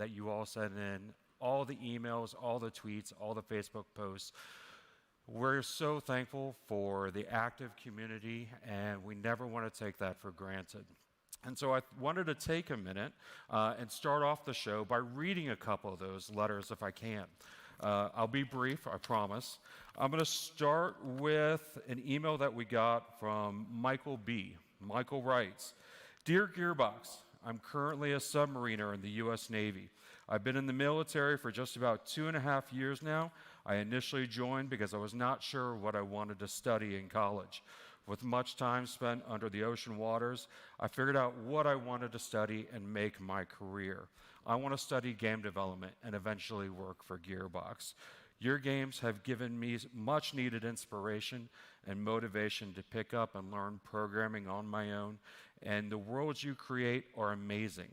that you all send in, all the emails, all the tweets, all the Facebook posts. We're so thankful for the active community, and we never want to take that for granted. And so I wanted to take a minute and start off the show by reading a couple of those letters if I can. I'll be brief, I promise. I'm going to start with an email that we got from Michael B. Michael writes, "Dear Gearbox, I'm currently a submariner in the U.S. Navy. I've been in the military for just about 2.5 years now. I initially joined because I was not sure what I wanted to study in college. With much time spent under the ocean waters, I figured out what I wanted to study and make my career. I want to study game development and eventually work for Gearbox. Your games have given me much needed inspiration and motivation to pick up and learn programming on my own, and the worlds you create are amazing.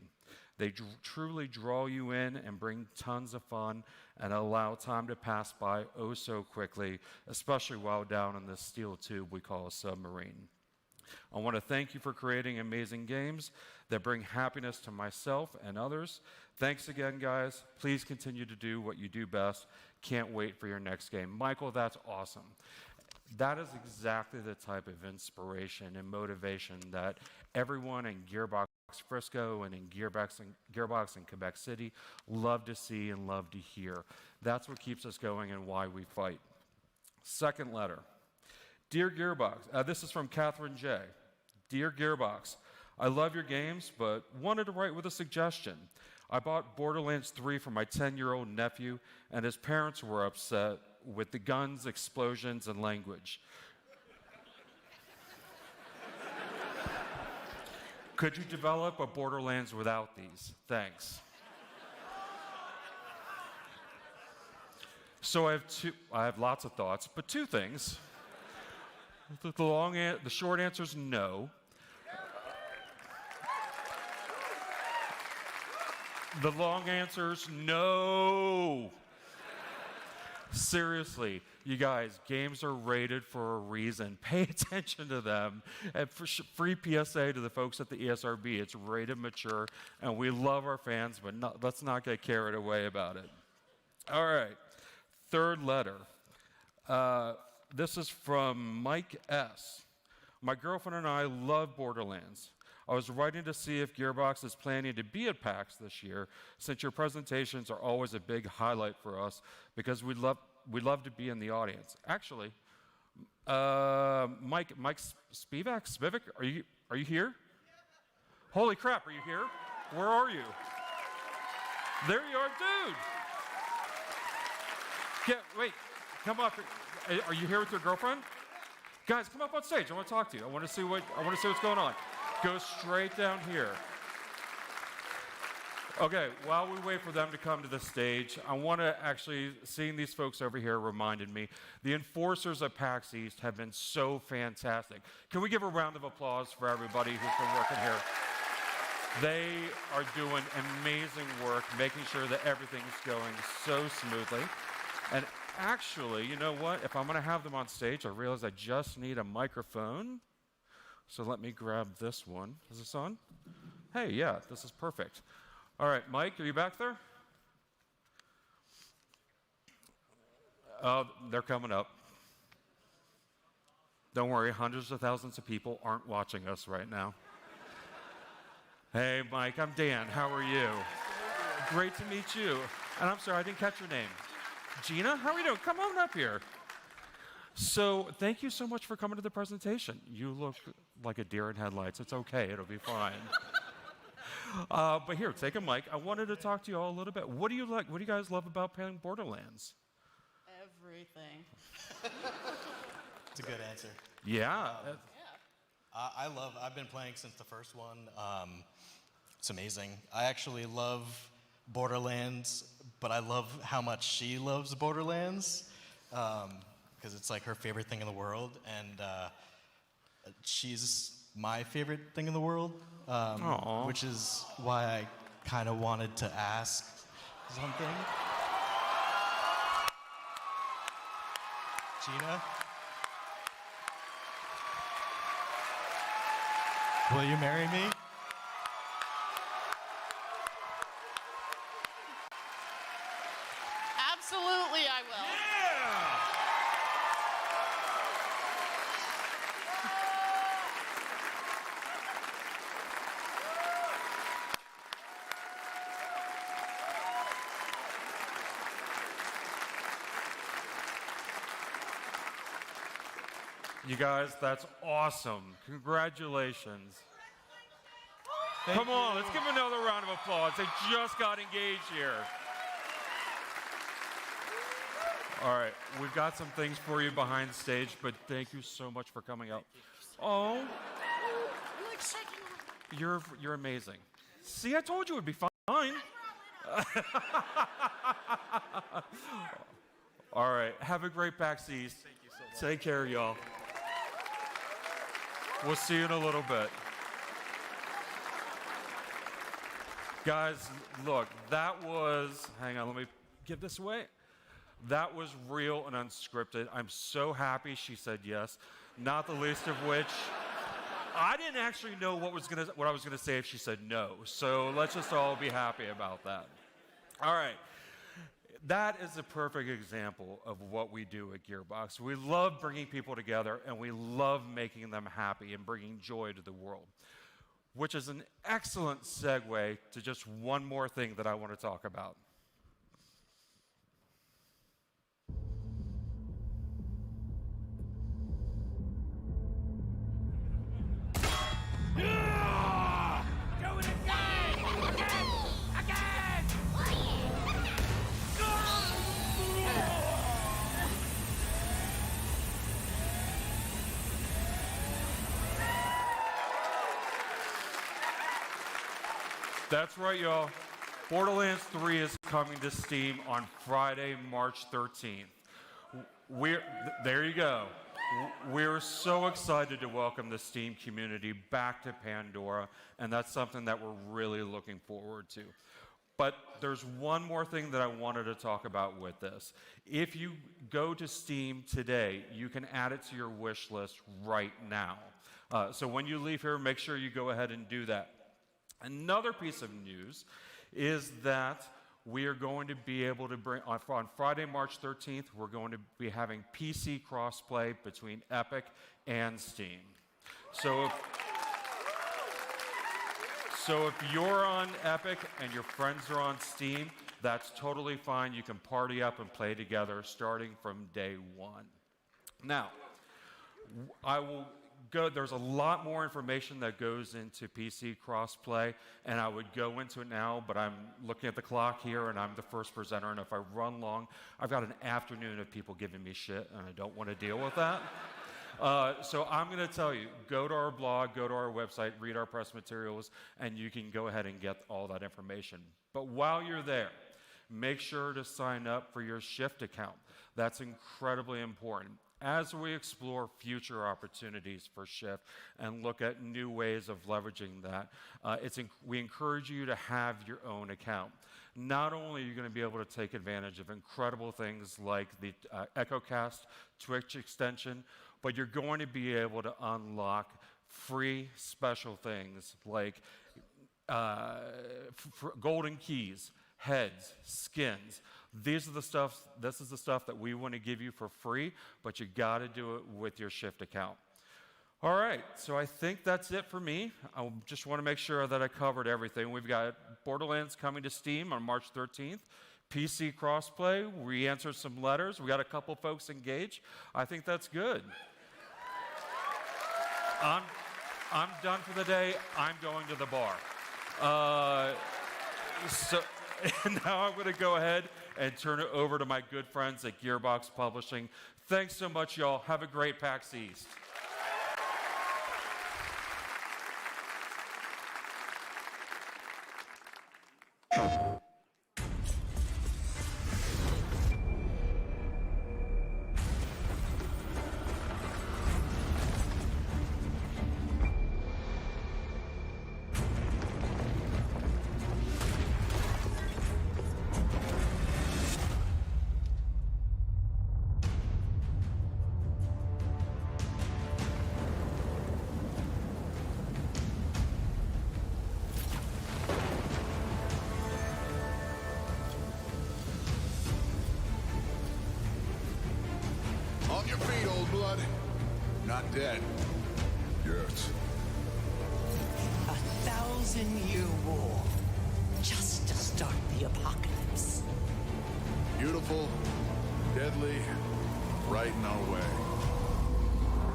They truly draw you in and bring tons of fun and allow time to pass by oh so quickly, especially while down in this steel tube we call a submarine. I want to thank you for creating amazing games that bring happiness to myself and others. Thanks again, guys. Please continue to do what you do best. Can't wait for your next game." Michael, that's awesome. That is exactly the type of inspiration and motivation that everyone in Gearbox Frisco and in Gearbox in Quebec City love to see and love to hear. That's what keeps us going and why we fight. Second letter. Dear Gearbox, this is from Catherine J. Dear Gearbox, I love your games, but wanted to write with a suggestion. I bought Borderlands 3 for my 10-year-old nephew, and his parents were upset with the guns, explosions, and language. Could you develop a Borderlands without these? Thanks. So I have lots of thoughts, but two things. The short answer is no. The long answer is no. Seriously, you guys, games are rated for a reason. Pay attention to them. And for free PSA to the folks at the ESRB, it's rated mature, and we love our fans, but let's not get carried away about it. All right, third letter. This is from Mike S. My girlfriend and I love Borderlands. I was writing to see if Gearbox is planning to be at PAX this year, since your presentations are always a big highlight for us, because we'd love to be in the audience. Actually, Mike Spivak, are you here? Holy crap, are you here? Where are you? There you are, dude. Wait, come up. Are you here with your girlfriend? Guys, come up on stage. I want to talk to you. I want to see what's going on. Go straight down here. Okay, while we wait for them to come to the stage, I want to actually, seeing these folks over here reminded me, the enforcers at PAX East have been so fantastic. Can we give a round of applause for everybody who's been working here? They are doing amazing work, making sure that everything's going so smoothly. And actually, you know what? If I'm going to have them on stage, I realize I just need a microphone. So let me grab this one. Is this on? Hey, yeah, this is perfect. All right, Mike, are you back there? Oh, they're coming up. Don't worry, hundreds of thousands of people aren't watching us right now. Hey, Mike, I'm Dan. How are you? Great to meet you. And I'm sorry, I didn't catch your name. Gina, how are you doing? Come on up here. So thank you so much for coming to the presentation. You look like a deer in headlights. It's okay. It'll be fine. But here, take a mic. I wanted to talk to you all a little bit. What do you like? What do you guys love about playing Borderlands? Everything. It's a good answer. Yeah. I've been playing since the first one. It's amazing. I actually love Borderlands, but I love how much she loves Borderlands, because it's like her favorite thing in the world, and she's my favorite thing in the world, which is why I kind of wanted to ask something. Gina? Will you marry me? Absolutely, I will. Yeah! You guys, that's awesome. Congratulations. Come on, let's give them another round of applause. They just got engaged here. All right, we've got some things for you behind stage, but thank you so much for coming out. Oh, You like shaking? you're amazing. See, I told you it would be fine. All right, have a great PAX East. Thank you so much. Take care, y'all. We'll see you in a little bit. Guys, look, that was, hang on, let me give this away. That was real and unscripted. I'm so happy she said yes, not the least of which, I didn't actually know what I was gonna say if she said no. So let's just all be happy about that. All right. That is a perfect example of what we do at Gearbox. We love bringing people together, and we love making them happy and bringing joy to the world, which is an excellent segue to just one more thing that I want to talk about. Do it again! Again! That's right, y'all. Borderlands 3 is coming to Steam on Friday, March 13th. There you go. We're so excited to welcome the Steam community back to Pandora, and that's something that we're really looking forward to. But there's one more thing that I wanted to talk about with this. If you go to Steam today, you can add it to your wish list right now. So when you leave here, make sure you go ahead and do that. Another piece of news is that we are going to be able to bring, on Friday, March 13th, we're going to be having PC crossplay between Epic and Steam. So if you're on Epic and your friends are on Steam, that's totally fine. You can party up and play together starting from day one. Now, there's a lot more information that goes into PC crossplay, and I would go into it now, but I'm looking at the clock here, and I'm the first presenter, and if I run long, I've got an afternoon of people giving me shit, and I don't want to deal with that. So I'm going to tell you, go to our blog, go to our website, read our press materials, and you can go ahead and get all that information. But while you're there, make sure to sign up for your Shift account. That's incredibly important. As we explore future opportunities for Shift and look at new ways of leveraging that, we encourage you to have your own account. Not only are you going to be able to take advantage of incredible things like the EchoCast Twitch extension, but you're going to be able to unlock free special things like golden keys, heads, skins. This is the stuff that we want to give you for free, but you got to do it with your Shift account. All right, so I think that's it for me. I just want to make sure that I covered everything. We've got Borderlands coming to Steam on March 13th. PC crossplay, we answered some letters. We got a couple folks engaged. I think that's good. I'm done for the day. I'm going to the bar. So now I'm going to go ahead and turn it over to my good friends at Gearbox Publishing. Thanks so much, y'all. Have a great PAX East. bud. Not dead. Yet. 1,000-year war. Just to start the apocalypse. Beautiful, deadly, right in our way.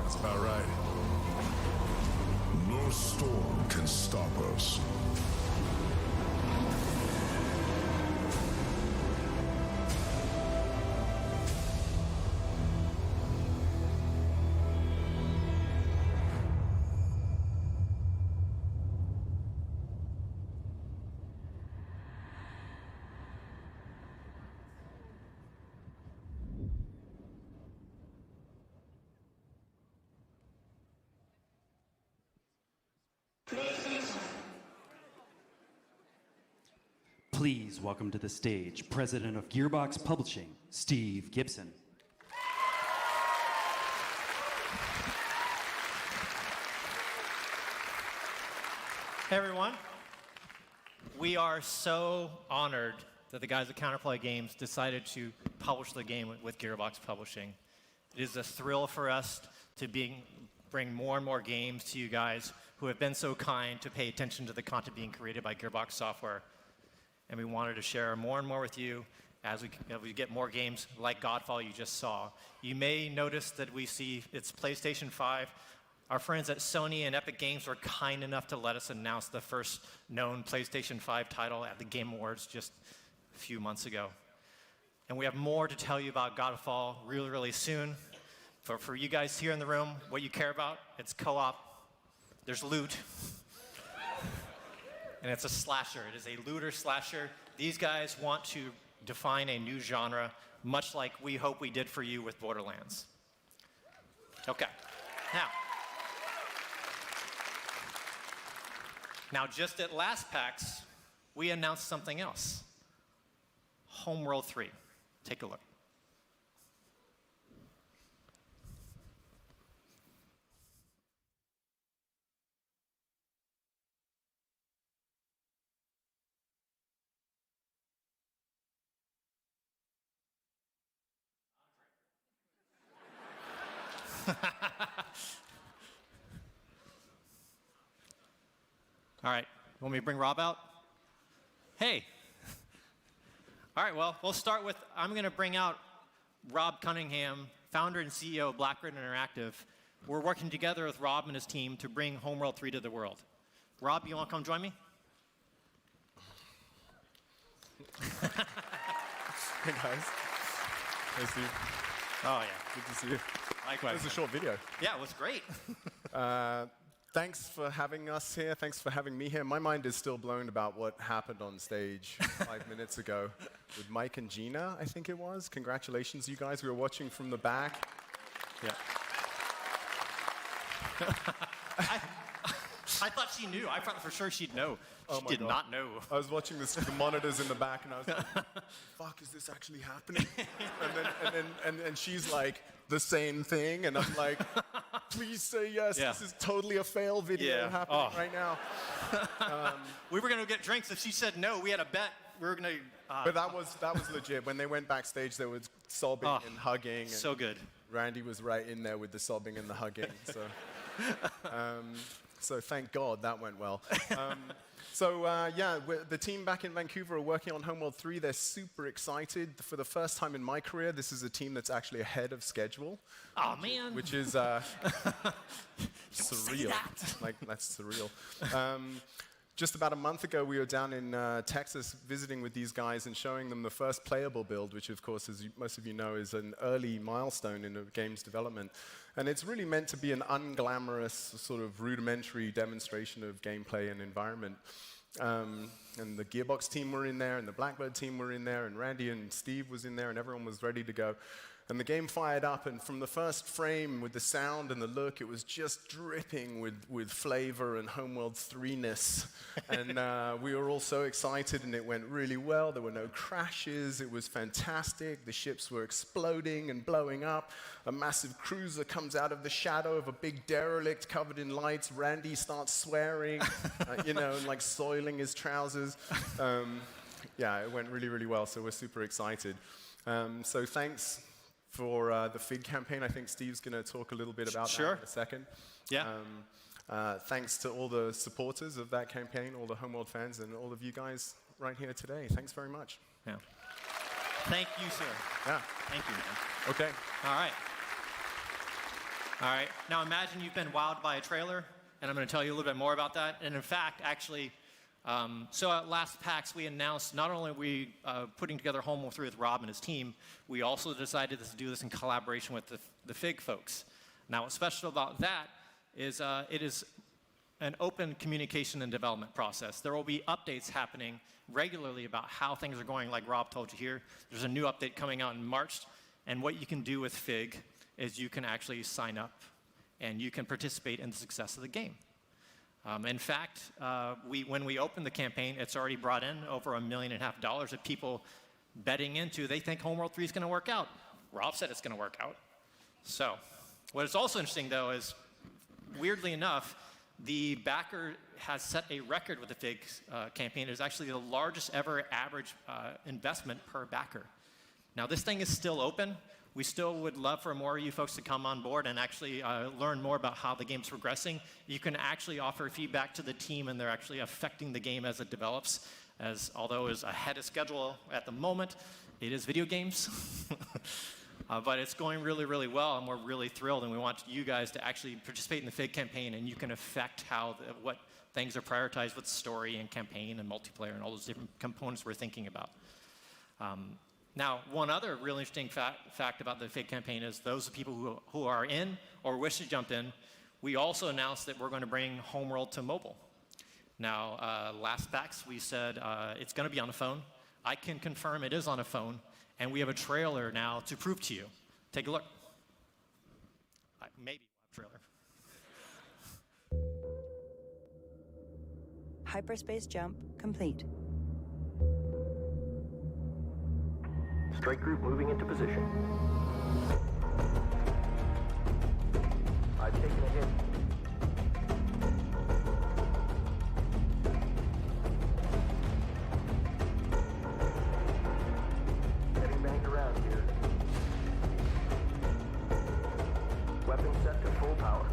That's about right. No storm can stop us. Please welcome to the stage President of Gearbox Publishing, Steve Gibson. Hey everyone. We are so honored that the guys at Counterplay Games decided to publish the game with Gearbox Publishing. It is a thrill for us to bring more and more games to you guys who have been so kind to pay attention to the content being created by Gearbox Software. And we wanted to share more and more with you as we get more games like Godfall you just saw. You may notice that we see it's PlayStation 5. Our friends at Sony and Epic Games were kind enough to let us announce the first known PlayStation 5 title at the Game Awards just a few months ago. And we have more to tell you about Godfall really, really soon. For you guys here in the room, what you care about, it's co-op, there's loot, and it's a slasher. It is a looter slasher. These guys want to define a new genre, much like we hope we did for you with Borderlands. Okay, now just at last PAX, we announced something else. Homeworld 3. Take a look. All right, want me to bring Rob out? Hey. All right, well, we'll start with, I'm going to bring out Rob Cunningham, founder and CEO of BLACKBIRD Interactive. We're working together with Rob and his team to bring Homeworld 3 to the world. Rob, you want to come join me? Hey guys. Hey Steve. Oh, yeah. Good to see you. Likewise. It was a short video. Yeah, it was great. Thanks for having us here. Thanks for having me here. My mind is still blown about what happened on stage 5 minutes ago with Mike and Gina, I think it was. Congratulations, you guys. We were watching from the back. Yeah. I thought she knew. I thought for sure she'd know. Oh She my did God. not know. I was watching the monitors in the back, and I was like, fuck, is this actually happening? And she's like, the same thing, and I'm like, please say yes. Yeah. This is totally a fail video happening right now. We were going to get drinks. If she said no, we had a bet. We were going to... But that was legit. When they went backstage, they were sobbing and hugging. And so good. Randy was right in there with the sobbing and the hugging. So, so thank God that went well. The team back in Vancouver are working on Homeworld 3. They're super excited. For the first time in my career, this is a team that's actually ahead of schedule. Oh, man. Which is surreal. That's surreal. Just about a month ago, we were down in Texas visiting with these guys and showing them the first playable build, which, of course, as most of you know, is an early milestone in a game's development. And it's really meant to be an unglamorous, sort of rudimentary demonstration of gameplay and environment. And the Gearbox team were in there, and the BLACKBIRD team were in there, and Randy and Steve was in there, and everyone was ready to go. And the game fired up, and from the first frame, with the sound and the look, it was just dripping with flavor and Homeworld 3-ness. And we were all so excited, and it went really well. There were no crashes. It was fantastic. The ships were exploding and blowing up. A massive cruiser comes out of the shadow of a big derelict covered in lights. Randy starts swearing, and like soiling his trousers. Yeah, it went really, really well, so we're super excited. So thanks for the FIG campaign. I think Steve's going to talk a little bit about that in a second. Yeah. Thanks to all the supporters of that campaign, all the Homeworld fans, and all of you guys right here today. Thanks very much. Yeah. Thank you, sir. Yeah. Thank you, man. Okay. All right. All right. Now imagine you've been wowed by a trailer, and I'm going to tell you a little bit more about that. And in fact, actually, so at last PAX, we announced not only are we putting together Homeworld 3 with Rob and his team, we also decided to do this in collaboration with the FIG folks. Now, what's special about that is it is an open communication and development process. There will be updates happening regularly about how things are going, like Rob told you here. There's a new update coming out in March, and what you can do with FIG is you can actually sign up, and you can participate in the success of the game. In fact, when we opened the campaign, it's already brought in over $1.5 million of people betting into, they think Homeworld 3 is going to work out. Rob said it's going to work out. So, what is also interesting, though, is weirdly enough, the backer has set a record with the FIG campaign. It is actually the largest ever average investment per backer. Now, this thing is still open. We still would love for more of you folks to come on board and actually learn more about how the game's progressing. You can actually offer feedback to the team, and they're actually affecting the game as it develops. As although it's ahead of schedule at the moment, it is video games. But it's going really, really well, and we're really thrilled, and we want you guys to actually participate in the FIG campaign, and you can affect what things are prioritized with story and campaign and multiplayer and all those different components we're thinking about. Now, one other really interesting fact about the FIG campaign is those people who are in or wish to jump in, we also announced that we're going to bring Homeworld to mobile. Now, last PAX, we said it's going to be on a phone. I can confirm it is on a phone. And we have a trailer now to prove to you. Take a look. Maybe we'll have a trailer. Hyperspace jump complete. Strike group moving into position. I've taken a hit. Getting banged around here. Weapon set to full power.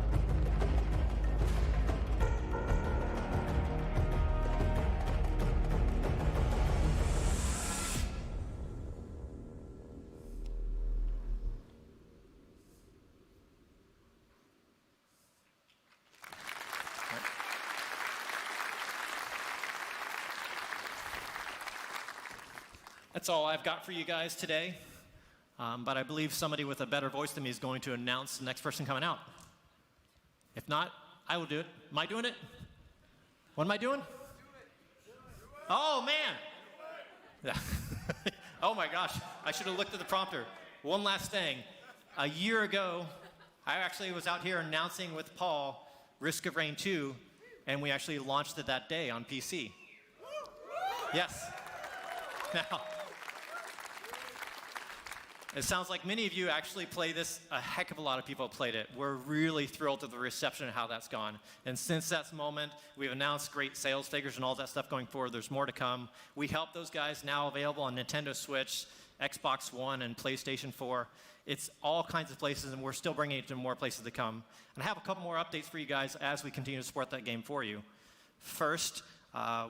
That's all I've got for you guys today. But I believe somebody with a better voice than me is going to announce the next person coming out. If not, I will do it. Am I doing it? What am I doing? Oh, man. Oh, my gosh. I should have looked at the prompter. One last thing. A year ago, I actually was out here announcing with Paul Risk of Rain 2, and we actually launched it that day on PC. Yes. Now, it sounds like many of you actually play this. A heck of a lot of people have played it. We're really thrilled with the reception and how that's gone. And since that moment, we've announced great sales figures and all that stuff going forward. There's more to come. We help those guys now available on Nintendo Switch, Xbox One, and PlayStation 4. It's all kinds of places, and we're still bringing it to more places to come. And I have a couple more updates for you guys as we continue to support that game for you. First,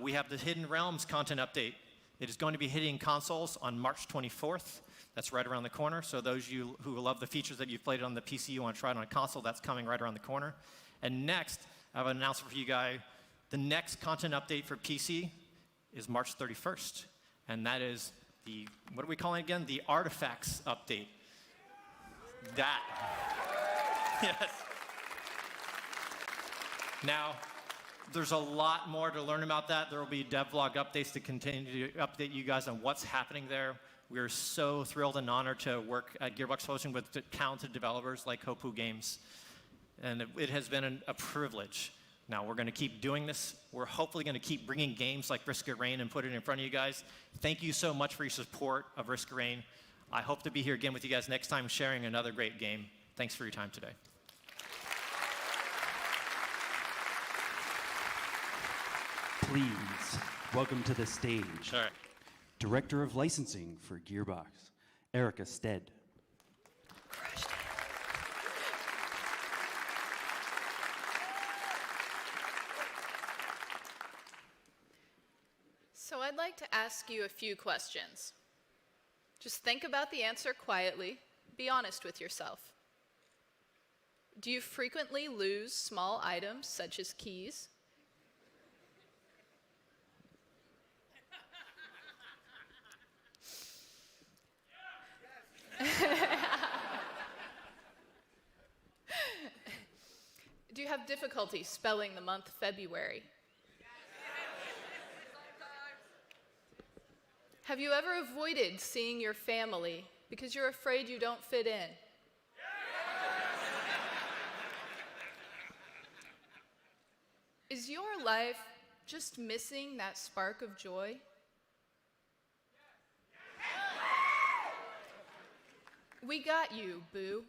we have the Hidden Realms content update. It is going to be hitting consoles on March 24th. That's right around the corner. So those of you who love the features that you've played on the PC, you want to try it on a console, that's coming right around the corner. And next, I have an announcement for you guys. The next content update for PC is March 31st. And that is the, what are we calling it again? The Artifacts update. That. Yes. Now, there's a lot more to learn about that. There will be devlog updates to continue to update you guys on what's happening there. We're so thrilled and honored to work at Gearbox Publishing with talented developers like Hopu Games. And it has been a privilege. Now, we're going to keep doing this. We're hopefully going to keep bringing games like Risk of Rain and put it in front of you guys. Thank you so much for your support of Risk of Rain. I hope to be here again with you guys next time sharing another great game. Thanks for your time today. Please welcome to the stage, All right. Director of Licensing for Gearbox, Erica Stead. to ask you a few questions. Just think about the answer quietly. Be honest with yourself. Do you frequently lose small items such as keys? Do you have difficulty spelling the month February? Have you ever avoided seeing your family because you're afraid you don't fit in? Is your life just missing that spark of joy? We got you, boo.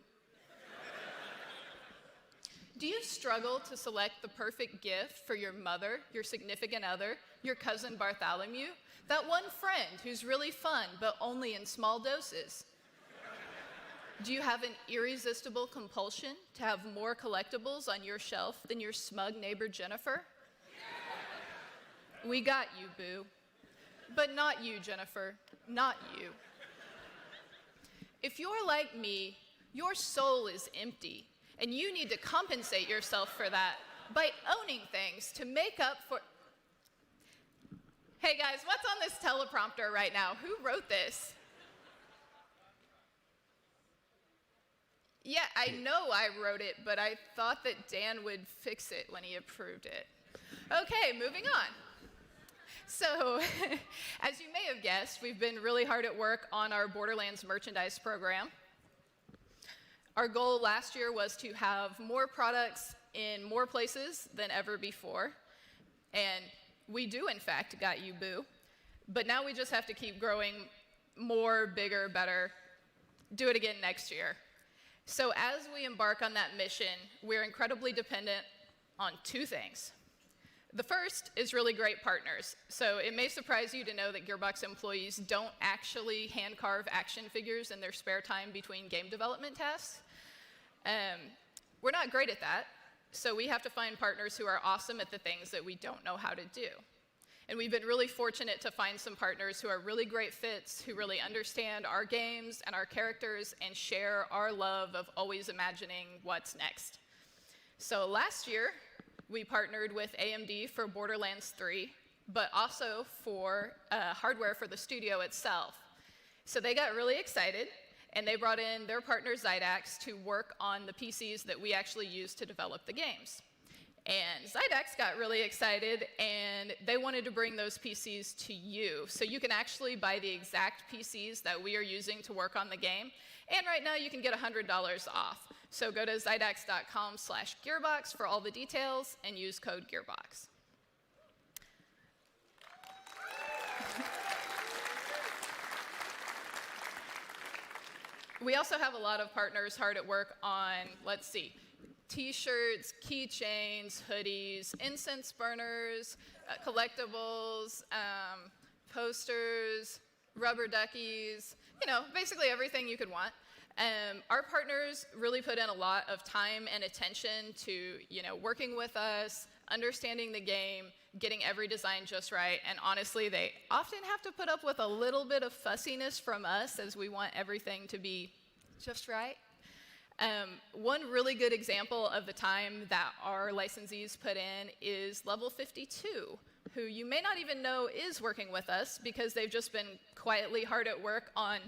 Do you struggle to select the perfect gift for your mother, your significant other, your cousin Bartholomew? That one friend who's really fun, but only in small doses? Do you have an irresistible compulsion to have more collectibles on your shelf than your smug neighbor Jennifer? We got you, boo. But not you, Jennifer. Not you. If you're like me, your soul is empty, and you need to compensate yourself for that by owning things to make up for... Hey guys, what's on this teleprompter right now? Who wrote this? Yeah, I know I wrote it, but I thought that Dan would fix it when he approved it. Okay, moving on. So, as you may have guessed, we've been really hard at work on our Borderlands merchandise program. Our goal last year was to have more products in more places than ever before, and we do, in fact, got you, boo. But now we just have to keep growing more, bigger, better. Do it again next year. So as we embark on that mission, we're incredibly dependent on two things. The first is really great partners. So it may surprise you to know that Gearbox employees don't actually hand-carve action figures in their spare time between game development tasks. We're not great at that, so we have to find partners who are awesome at the things that we don't know how to do. And we've been really fortunate to find some partners who are really great fits, who really understand our games and our characters and share our love of always imagining what's next. So last year, we partnered with AMD for Borderlands 3, but also for hardware for the studio itself. So they got really excited, and they brought in their partner Zydax to work on the PCs that we actually use to develop the games. And Zydax got really excited, and they wanted to bring those PCs to you. So you can actually buy the exact PCs that we are using to work on the game. And right now, you can get $100 off. So go to zydax.com/Gearbox for all the details, and use code Gearbox. We also have a lot of partners hard at work on, let's see, T-shirts, keychains, hoodies, incense burners, collectibles, posters, rubber duckies, you know, basically everything you could want. Our partners really put in a lot of time and attention to, you know, working with us, understanding the game, getting every design just right, and honestly, they often have to put up with a little bit of fussiness from us as we want everything to be just right. One really good example of the time that our licensees put in is Level 52, who you may not even know is working with us because they've just been quietly hard at work on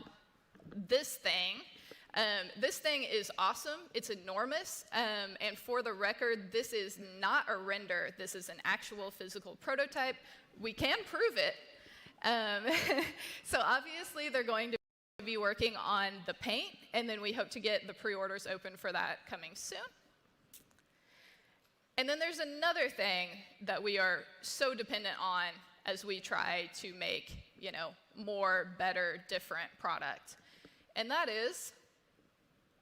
this thing. This thing is awesome, it's enormous, and for the record, this is not a render, this is an actual physical prototype. We can prove it. So obviously they're going to be working on the paint, and then we hope to get the pre-orders open for that coming soon. And then there's another thing that we are so dependent on as we try to make, you know, more, better, different product. And that is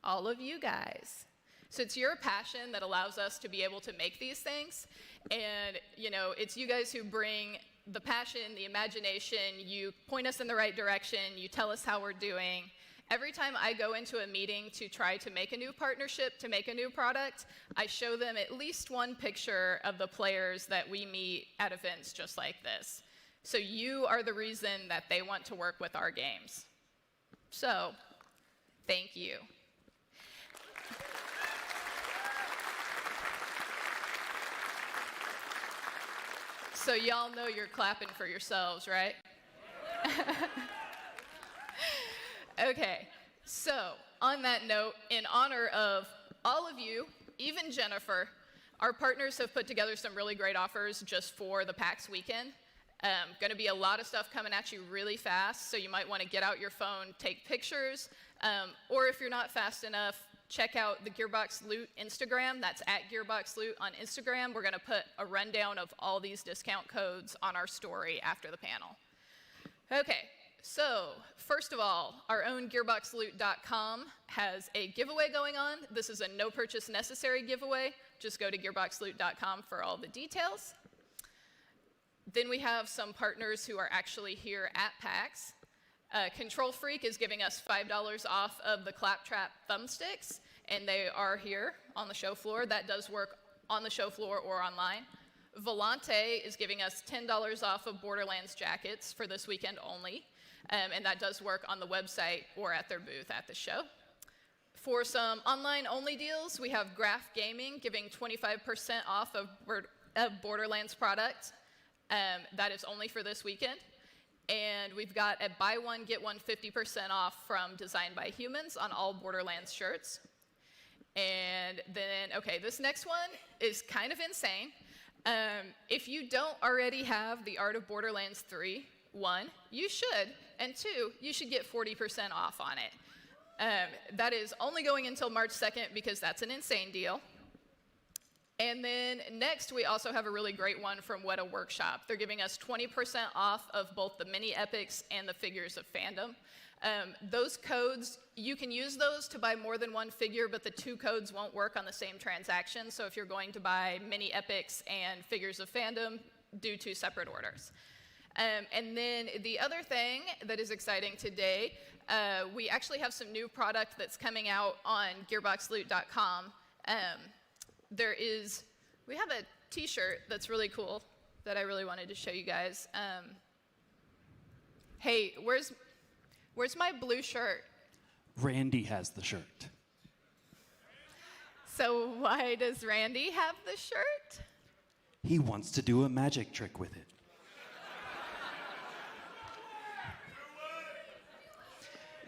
all of you guys. So it's your passion that allows us to be able to make these things. And, you know, it's you guys who bring the passion, the imagination, you point us in the right direction, you tell us how we're doing. Every time I go into a meeting to try to make a new partnership, to make a new product, I show them at least one picture of the players that we meet at events just like this. So you are the reason that they want to work with our games. So, thank you. So y'all know you're clapping for yourselves, right? Okay, so on that note, in honor of all of you, even Jennifer, our partners have put together some really great offers just for the PAX weekend. Going to be a lot of stuff coming at you really fast, so you might want to get out your phone, take pictures, or if you're not fast enough, check out the Gearbox Loot Instagram. That's at Gearbox Loot on Instagram. We're going to put a rundown of all these discount codes on our story after the panel. Okay, so first of all, our own GearboxLoot.com has a giveaway going on. This is a no purchase necessary giveaway. Just go to GearboxLoot.com for all the details. Then we have some partners who are actually here at PAX. Control Freak is giving us $5 off of the Claptrap thumbsticks, and they are here on the show floor. That does work on the show floor or online. Volante is giving us $10 off of Borderlands jackets for this weekend only, and that does work on the website or at their booth at the show. For some online-only deals, we have Graph Gaming giving 25% off of Borderlands products. That is only for this weekend. And we've got a buy one, get one 50% off from Designed by Humans on all Borderlands shirts. And then, okay, this next one is kind of insane. If you don't already have the Art of Borderlands 3, 1, you should, and 2, you should get 40% off on it. That is only going until March 2nd because that's an insane deal. And then next, we also have a really great one from Weta Workshop. They're giving us 20% off of both the mini epics and the figures of fandom. Those codes, you can use those to buy more than one figure, but the two codes won't work on the same transaction. So if you're going to buy mini epics and figures of fandom, do two separate orders. And then the other thing that is exciting today, we actually have some new product that's coming out on GearboxLoot.com. We have a t-shirt that's really cool that I really wanted to show you guys. Hey, where's my blue shirt? Randy has the shirt. So why does Randy have the shirt? He wants to do a magic trick with it.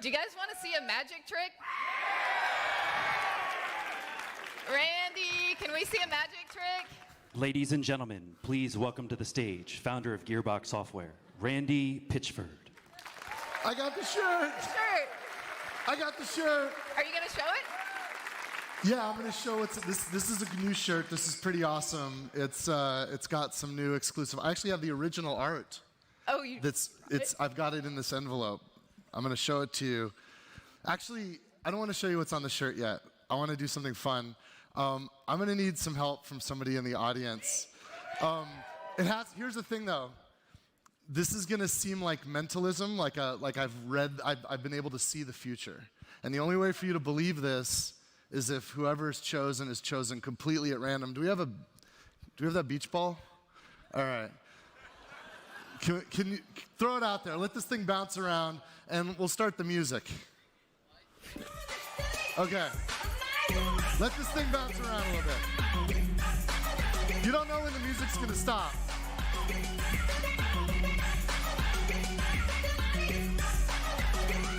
Do you guys want to see a magic trick? Randy, can we see a magic trick? Ladies and gentlemen, please welcome to the stage, founder of Gearbox Software, Randy PITCHFORD. I got the shirt. Shirt. I got the shirt. Are you going to show it? Yeah, I'm going to show it. This is a new shirt. This is pretty awesome. It's got some new exclusive. I actually have the original art. Oh, you. I've got it in this envelope. I'm going to show it to you. Actually, I don't want to show you what's on the shirt yet. I want to do something fun. I'm going to need some help from somebody in the audience. Here's the thing, though. This is going to seem like mentalism, like I've been able to see the future. And the only way for you to believe this is if whoever is chosen completely at random. Do we have that beach ball? All right. Can you throw it out there? Let this thing bounce around, and we'll start the music. Okay. Let this thing bounce around a little bit. You don't know when the music's going to stop.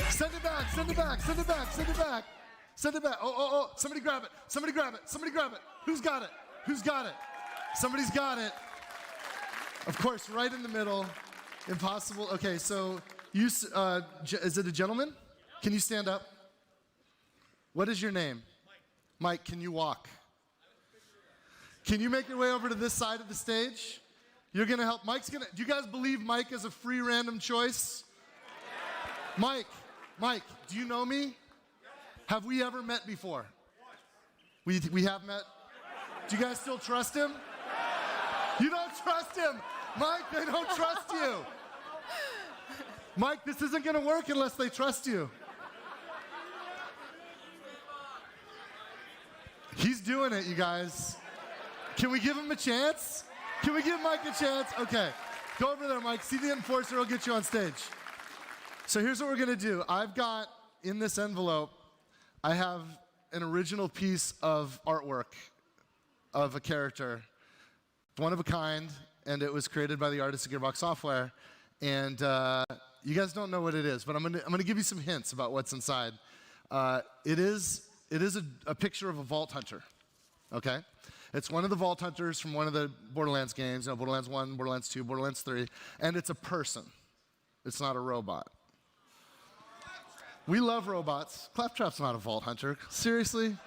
Send it back, send it back, send it back, send it back. Send it back. Oh, somebody grab it. Somebody grab it. Somebody grab it. Who's got it? Who's got it? Somebody's got it. Of course, right in the middle. Impossible. Okay, so is it a gentleman? Can you stand up? What is your name? Mike, can you walk? Can you make your way over to this side of the stage? You're going to help. Do you guys believe Mike is a free random choice? Mike, do you know me? Have we ever met before? We have met? Do you guys still trust him? You don't trust him. Mike, they don't trust you. Mike, this isn't going to work unless they trust you. He's doing it, you guys. Can we give him a chance? Can we give Mike a chance? Okay. Go over there, Mike. See the enforcer. He'll get you on stage. So here's what we're going to do. I've got, in this envelope, I have an original piece of artwork of a character, one of a kind, and it was created by the artists at Gearbox Software. And you guys don't know what it is, but I'm gonna give you some hints about what's inside. It is a picture of a Vault Hunter, okay? It's one of the Vault Hunters from one of the Borderlands games, you know, Borderlands 1, Borderlands 2, Borderlands 3, and it's a person. It's not a robot. We love robots. Claptrap's not a Vault Hunter. Seriously?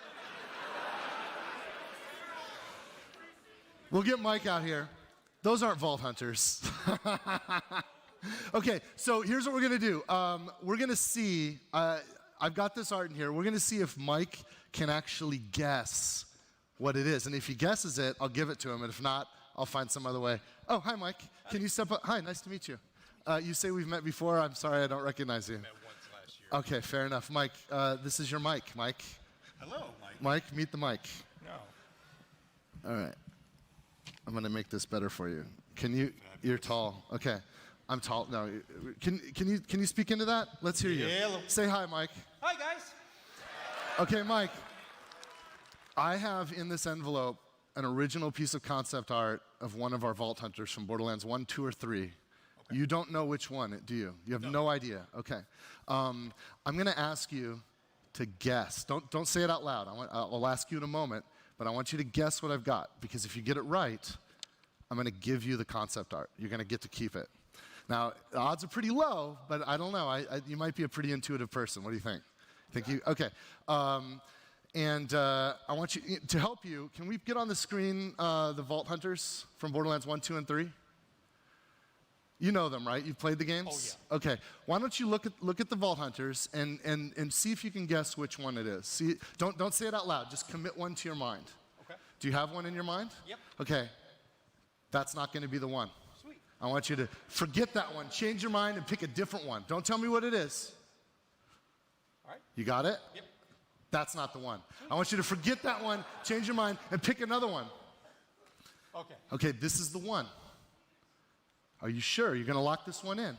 We'll get Mike out here. Those aren't Vault Hunters. Okay, so here's what we're going to do. We're going to see, I've got this art in here. We're going to see if Mike can actually guess what it is. And if he guesses it, I'll give it to him. And if not, I'll find some other way. Oh, hi, Mike. Can you step up? Hi, nice to meet you. You say we've met before. I'm sorry, I don't recognize you. Met once last year. Okay, fair enough. Mike, this is your mic, Mike. Hello, Mike. Mike, meet the mic. No. All right. I'm going to make this better for you. Can you? You're tall. Okay. I'm tall. No. Can you speak into that? Let's hear you. Hello. Say hi, Mike. Hi, guys. Okay, Mike. I have in this envelope an original piece of concept art of one of our Vault Hunters from Borderlands 1, 2, or 3. Okay. You don't know which one, do you? You have no idea. Okay. I'm going to ask you to guess. Don't say it out loud. I'll ask you in a moment, but I want you to guess what I've got, because if you get it right, I'm going to give you the concept art. You're going to get to keep it. Now, the odds are pretty low, but I don't know. You might be a pretty intuitive person. What do you think? Okay. I want you, to help you, can we get on the screen the Vault Hunters from Borderlands 1, 2, and 3? You know them, right? You've played the games? Oh, yeah. Okay. Why don't you look at the Vault Hunters and see if you can guess which one it is. See, don't say it out loud. Just commit one to your mind. Okay. Do you have one in your mind? Yep. Okay. That's not going to be the one. Sweet. I want you to forget that one. Change your mind and pick a different one. Don't tell me what it is. All right. You got it? Yep. That's not the one. I want you to forget that one, change your mind, and pick another one. Okay. Okay, this is the one. Are you sure? You're going to lock this one in.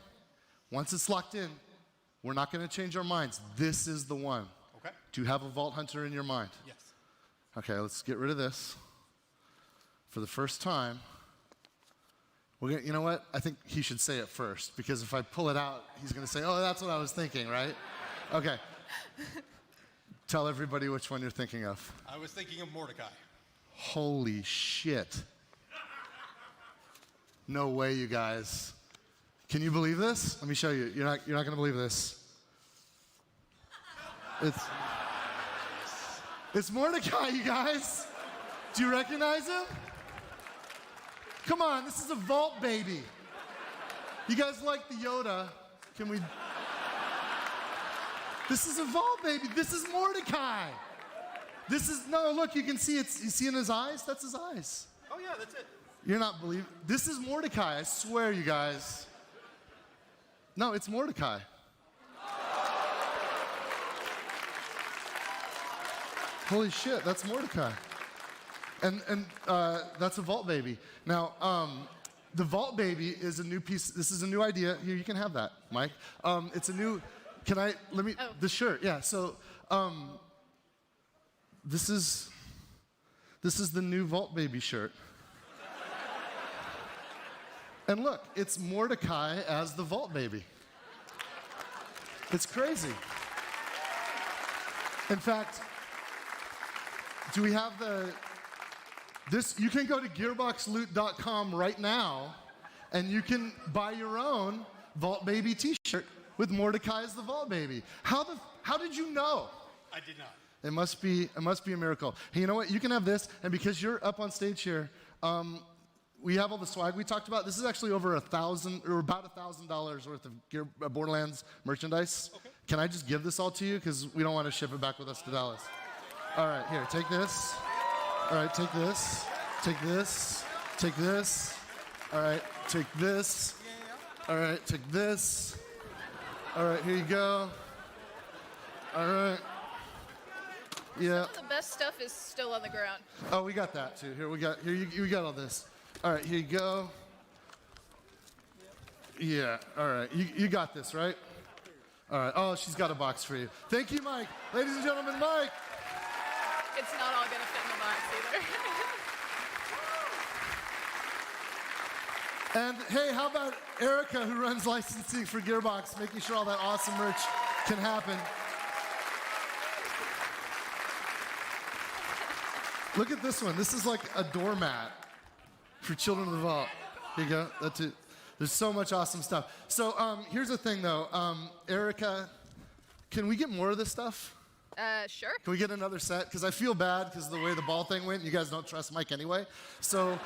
Once it's locked in, we're not going to change our minds. This is the one. Okay. Do you have a Vault Hunter in your mind? Yes. Okay, let's get rid of this. For the first time, we're gonna, you know what? I think he should say it first, because if I pull it out, he's going to say, oh, that's what I was thinking, right? Okay. Tell everybody which one you're thinking of. I was thinking of Mordecai. Holy shit. No way, you guys. Can you believe this? Let me show you. You're not going to believe this. It's Mordecai, you guys. Do you recognize him? Come on, this is a Vault baby. You guys like the Yoda? Can we... This is a Vault baby. This is Mordecai. This is, no, look, you can see it. You see in his eyes? That's his eyes. Oh, yeah, that's it. You're not believing. This is Mordecai, I swear, you guys. No, it's Mordecai. Holy shit, that's Mordecai. And that's a Vault baby. Now, the Vault baby is a new piece. This is a new idea. Here, you can have that, Mike. It's a new... the shirt, yeah. So, this is the new Vault Baby shirt. And look, it's Mordecai as the Vault Baby. It's crazy. In fact, do we have you can go to gearboxloot.com right now, and you can buy your own Vault Baby t-shirt with Mordecai as the Vault Baby. How did you know? I did not. It must be a miracle. Hey, you know what? You can have this, and because you're up on stage here, we have all the swag we talked about. This is actually over about $1,000 worth of Borderlands merchandise. Okay. Can I just give this all to you? Because we don't want to ship it back with us to Dallas. All right, here, take this. All right, take this. Take this. Take this. All right, take this. All right, take this. All right, here you go. All right. Yeah. Some of the best stuff is still on the ground. Oh, we got that too. Here we got all this. All right, here you go. Yeah, all right. You got this, right? All right. Oh, she's got a box for you. Thank you, Mike. Ladies and gentlemen, Mike. It's not all gonna fit in the box either. And hey, how about Erica, who runs licensing for Gearbox, making sure all that awesome merch can happen. Look at this one. This is like a doormat for Children of the Vault. Here you go. That's it. There's so much awesome stuff. So here's the thing, though. Erica, can we get more of this stuff? Sure. Can we get another set? Because I feel bad because of the way the ball thing went. You guys don't trust Mike anyway. So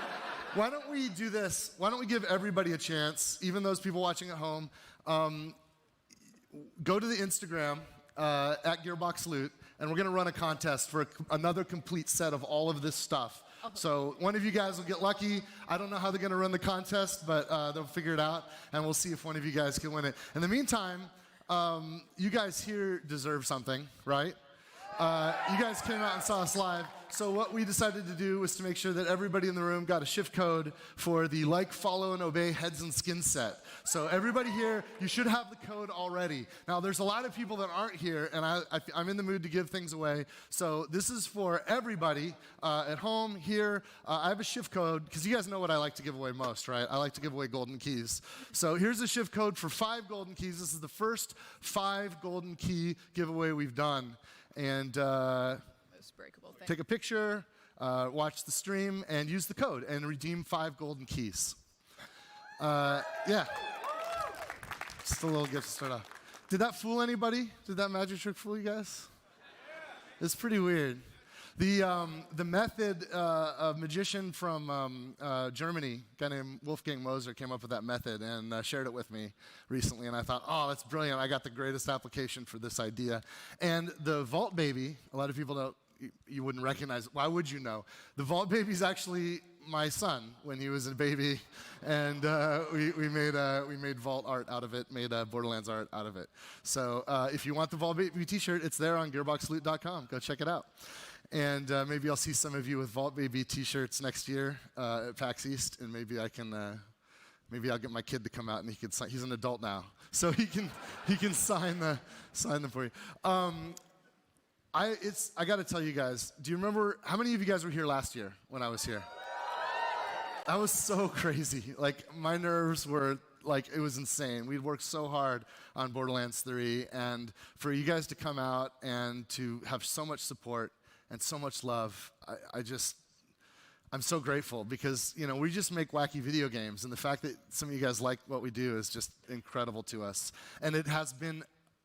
why don't we do this? Why don't we give everybody a chance, even those people watching at home? Go to the Instagram at Gearbox Loot, and we're going to run a contest for another complete set of all of this stuff. So one of you guys will get lucky. I don't know how they're going to run the contest, but they'll figure it out, and we'll see if one of you guys can win it. In the meantime, you guys here deserve something, right? You guys came out and saw us live. So what we decided to do was to make sure that everybody in the room got a shift code for the Like, Follow, and Obey Heads and Skin set. So everybody here, you should have the code already. Now, there's a lot of people that aren't here, and I'm in the mood to give things away. So this is for everybody at home, here. I have a shift code, because you guys know what I like to give away most, right? I like to give away golden keys. So here's a shift code for 5 golden keys. This is the first 5 golden key giveaway we've done. And Most breakable thing. take a picture, watch the stream, and use the code and redeem 5 golden keys. Yeah. Just a little gift to start off. Did that fool anybody? Did that magic trick fool you guys? It's pretty weird. The method, a magician from Germany, a guy named Wolfgang Moser, came up with that method and shared it with me recently. And I thought, oh, that's brilliant. I got the greatest application for this idea. And the Vault Baby, a lot of people don't, you wouldn't recognize it. Why would you know? The Vault Baby is actually my son when he was a baby. And we made Vault art out of it, made Borderlands art out of it. So if you want the Vault Baby t-shirt, it's there on gearboxloot.com. Go check it out. And maybe I'll see some of you with Vault Baby t-shirts next year at PAX East, and maybe I can, maybe I'll get my kid to come out and he can sign. He's an adult now, so he can sign them for you. I got to tell you guys. Do you remember how many of you guys were here last year when I was here? That was so crazy. Like my nerves were. Like, it was insane. We'd worked so hard on Borderlands 3, and for you guys to come out and to have so much support and so much love, I'm so grateful because, you know, we just make wacky video games, and the fact that some of you guys like what we do is just incredible to us. And it has been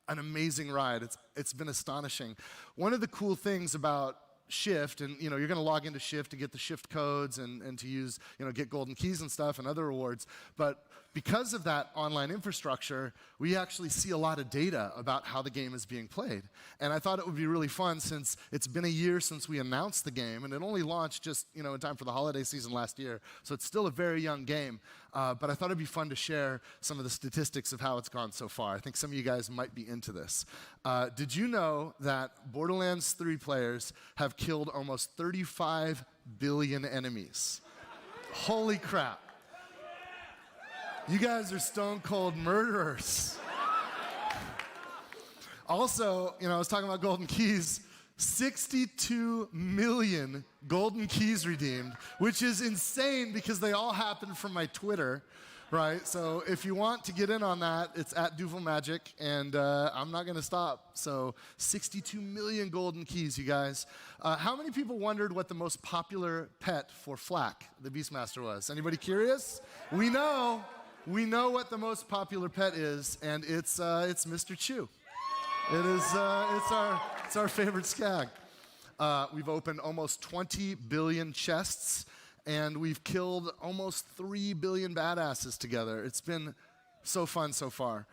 an amazing ride. It's been astonishing. One of the cool things about Shift, and you know, you're going to log into Shift to get the Shift codes and to use, you know, get golden keys and stuff and other rewards, but because of that online infrastructure, we actually see a lot of data about how the game is being played. And I thought it would be really fun since it's been a year since we announced the game, and it only launched just, you know, in time for the holiday season last year. So it's still a very young game. But I thought it'd be fun to share some of the statistics of how it's gone so far. I think some of you guys might be into this. Did you know that Borderlands 3 players have killed almost 35 billion enemies? Holy crap. You guys are stone cold murderers. Also, you know, I was talking about golden keys. 62 million golden keys redeemed, which is insane because they all happened from my Twitter, right? So if you want to get in on that, it's at @DuvalMagic, and I'm not going to stop. So 62 million golden keys, you guys. How many people wondered what the most popular pet for Flack, the Beastmaster, was? Anybody curious? We know what the most popular pet is, and it's Mr. Chew. It is, it's our favorite skag. We've opened almost 20 billion chests, and we've killed almost 3 billion badasses together. It's been so fun so far.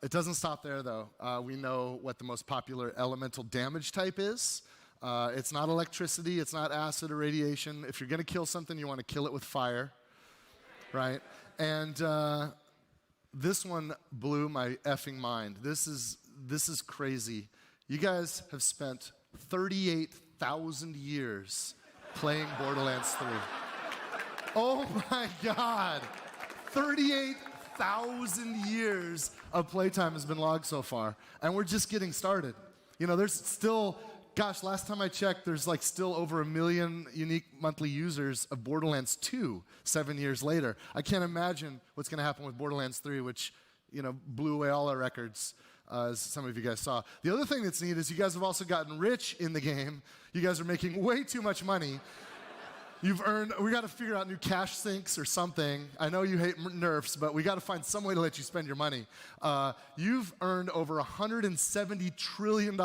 It doesn't stop there, though. We know what the most popular elemental damage type is. It's not electricity, it's not acid or radiation. If you're gonna kill something, you wanna kill it with fire, right? And this one blew my effing mind. This is crazy. You guys have spent 38,000 years playing Borderlands 3. Oh my God. 1,000 years of playtime has been logged so far, and we're just getting started. You know, there's still, gosh, last time I checked, there's like still over 1 million unique monthly users of Borderlands 2 7 years later. I can't imagine what's going to happen with Borderlands 3, which, you know, blew away all our records, as some of you guys saw. The other thing that's neat is you guys have also gotten rich in the game. You guys are making way too much money. You've earned, we got to figure out new cash sinks or something. I know you hate nerfs, but we got to find some way to let you spend your money. You've earned over $170 trillion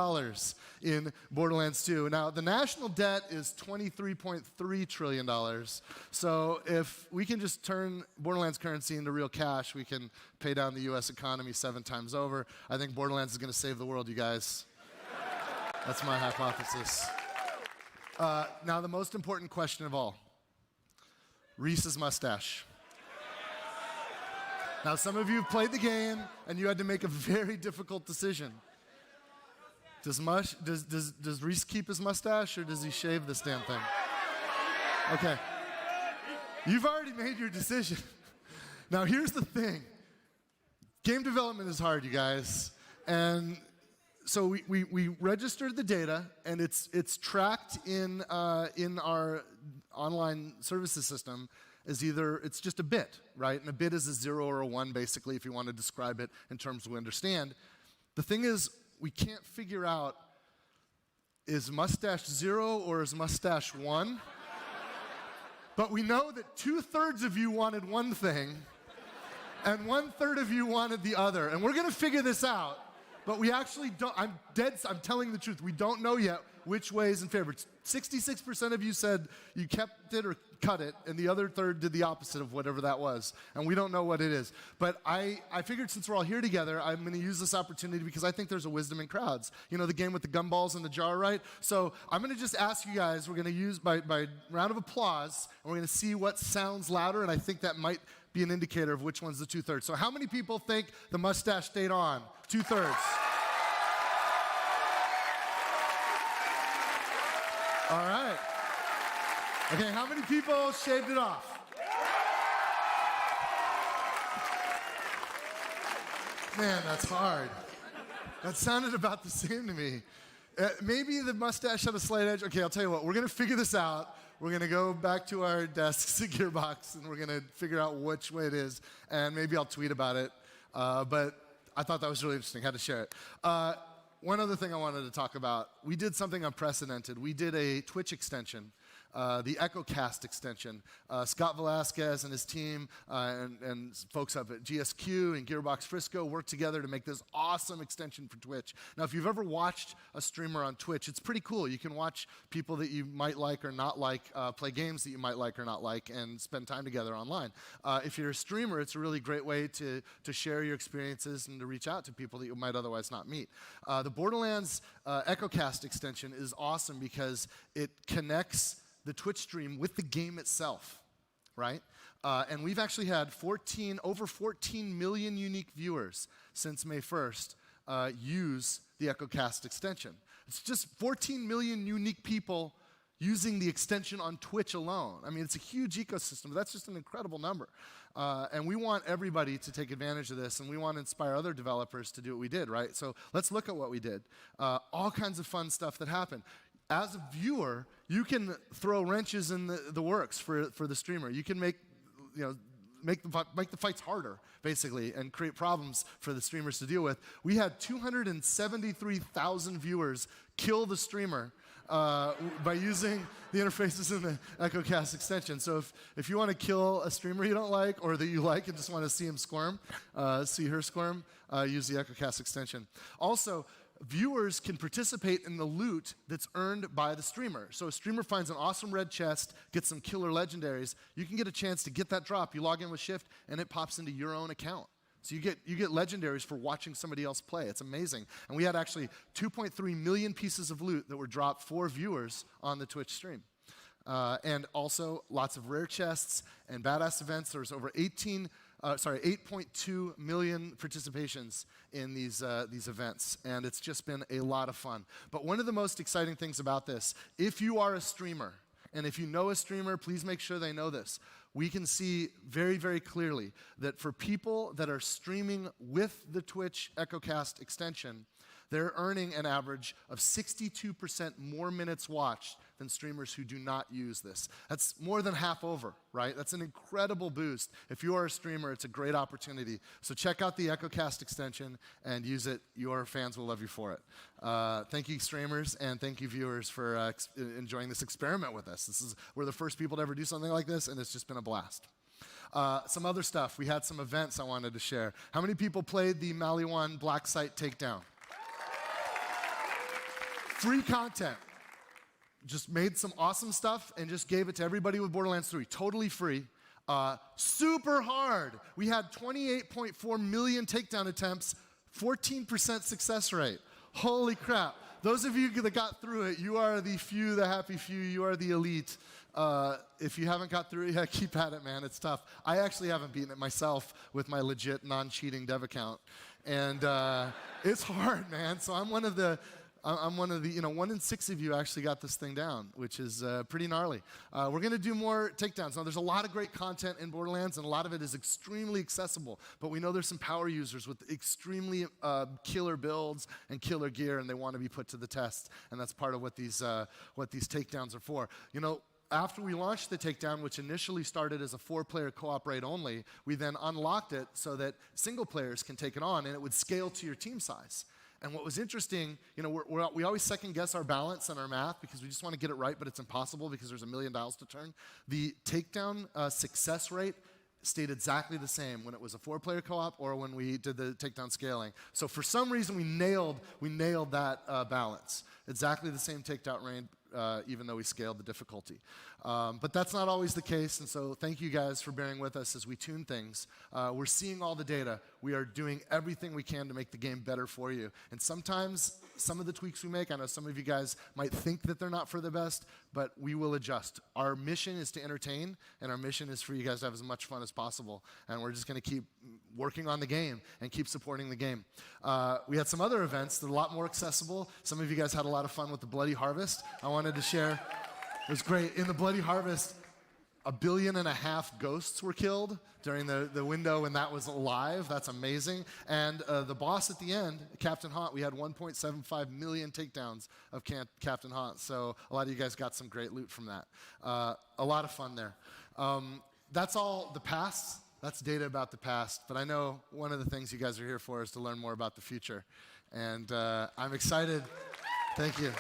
in Borderlands 2. Now, the national debt is $23.3 trillion. So if we can just turn Borderlands currency into real cash, we can pay down the US economy 7 times over. I think Borderlands is going to save the world, you guys. That's my hypothesis. Now, the most important question of all, Reese's mustache. Now, some of you have played the game, and you had to make a very difficult decision. Does Reese keep his mustache, or does he shave this damn thing? Okay. You've already made your decision. Now, here's the thing. Game development is hard, you guys, and so we registered the data, and it's tracked in our online services system as either, it's just a bit, right? And a bit is a 0 or a 1, basically, if you want to describe it in terms we understand. The thing is, we can't figure out, is mustache 0 or is mustache 1? But we know that 2/3 of you wanted one thing, and 1/3 of you wanted the other. And we're going to figure this out. But we actually don't, I'm telling the truth, we don't know yet which way is in favor. 66% of you said you kept it or cut it, and the other third did the opposite of whatever that was. And we don't know what it is. But I figured since we're all here together, I'm going to use this opportunity because I think there's a wisdom in crowds. You know, the game with the gumballs in the jar, right? So I'm going to just ask you guys, we're going to use by round of applause, and we're going to see what sounds louder, and I think that might be an indicator of which one's the 2/3. So how many people think the mustache stayed on? 2/3. All right. Okay, how many people shaved it off? Man, that's hard. That sounded about the same to me. Maybe the mustache had a slight edge. Okay, I'll tell you what. We're going to figure this out. We're going to go back to our desks at Gearbox, and we're going to figure out which way it is, and maybe I'll tweet about it. But I thought that was really interesting. Had to share it. One other thing I wanted to talk about. We did something unprecedented. We did a Twitch extension, the EchoCast extension. Scott Velasquez and his team and folks up at GSQ and Gearbox Frisco worked together to make this awesome extension for Twitch. Now, if you've ever watched a streamer on Twitch, it's pretty cool. You can watch people that you might like or not like play games that you might like or not like and spend time together online. If you're a streamer, it's a really great way to share your experiences and to reach out to people that you might otherwise not meet. The Borderlands EchoCast extension is awesome because it connects the Twitch stream with the game itself, right? And we've actually had over 14 million unique viewers since May 1st use the EchoCast extension. It's just 14 million unique people using the extension on Twitch alone. I mean, it's a huge ecosystem, but that's just an incredible number. And we want everybody to take advantage of this, and we want to inspire other developers to do what we did, right? So let's look at what we did. All kinds of fun stuff that happened. As a viewer, you can throw wrenches in the works for the streamer. You can make the fights harder, basically, and create problems for the streamers to deal with. We had 273,000 viewers kill the streamer by using the interfaces in the EchoCast extension. So if you want to kill a streamer you don't like or that you like and just want to see him squirm, see her squirm, use the EchoCast extension. Also, viewers can participate in the loot that's earned by the streamer. So a streamer finds an awesome red chest, gets some killer legendaries. You can get a chance to get that drop. You log in with Shift, and it pops into your own account. So you get legendaries for watching somebody else play. It's amazing. And we had actually 2.3 million pieces of loot that were dropped for viewers on the Twitch stream. And also lots of rare chests and badass events. There's over 8.2 million participations in these events, and it's just been a lot of fun. But one of the most exciting things about this, if you are a streamer, and if you know a streamer, please make sure they know this. we can see very, very clearly that for people that are streaming with the Twitch EchoCast extension, they're earning an average of 62% more minutes watched than streamers who do not use this. That's more than half over, right? That's an incredible boost. If you are a streamer, it's a great opportunity. So check out the EchoCast extension and use it. Your fans will love you for it. Thank you, streamers, and thank you, viewers, for enjoying this experiment with us. We're the first people to ever do something like this, and it's just been a blast. Some other stuff. We had some events I wanted to share. How many people played the Maliwan Black Site Takedown? Free content. Just made some awesome stuff and just gave it to everybody with Borderlands 3. Totally free. Super hard. We had 28.4 million takedown attempts, 14% success rate. Holy crap. Those of you that got through it, you are the few, the happy few. You are the elite. If you haven't got through it yet, keep at it, man. It's tough. I actually haven't beaten it myself with my legit non-cheating dev account. And it's hard, man. So I'm one of the, 1 in 6 of you actually got this thing down, which is pretty gnarly. We're going to do more takedowns. Now, there's a lot of great content in Borderlands, and a lot of it is extremely accessible. But we know there's some power users with extremely killer builds and killer gear, and they want to be put to the test. And that's part of what these takedowns are for. After we launched the takedown, which initially started as a 4-player co-op raid only, we then unlocked it so that single players can take it on, and it would scale to your team size. And what was interesting, we always second guess our balance and our math because we just want to get it right, but it's impossible because there's a million dials to turn. The takedown success rate stayed exactly the same when it was a 4-player co-op or when we did the takedown scaling. So for some reason, we nailed that balance. Exactly the same takedown rate, even though we scaled the difficulty. But that's not always the case, and so thank you guys for bearing with us as we tune things. We're seeing all the data. We are doing everything we can to make the game better for you. And sometimes, some of the tweaks we make, I know some of you guys might think that they're not for the best, but we will adjust. Our mission is to entertain, and our mission is for you guys to have as much fun as possible. And we're just going to keep working on the game and keep supporting the game. We had some other events that are a lot more accessible. Some of you guys had a lot of fun with the Bloody Harvest. I wanted to share. It was great. In the Bloody Harvest, 1.5 billion ghosts were killed during the window when that was live. That's amazing. And the boss at the end, Captain Haunt, we had 1.75 million takedowns of Captain Haunt. So a lot of you guys got some great loot from that. A lot of fun there. That's all the past. That's data about the past. But I know one of the things you guys are here for is to learn more about the future. And I'm excited. Thank you.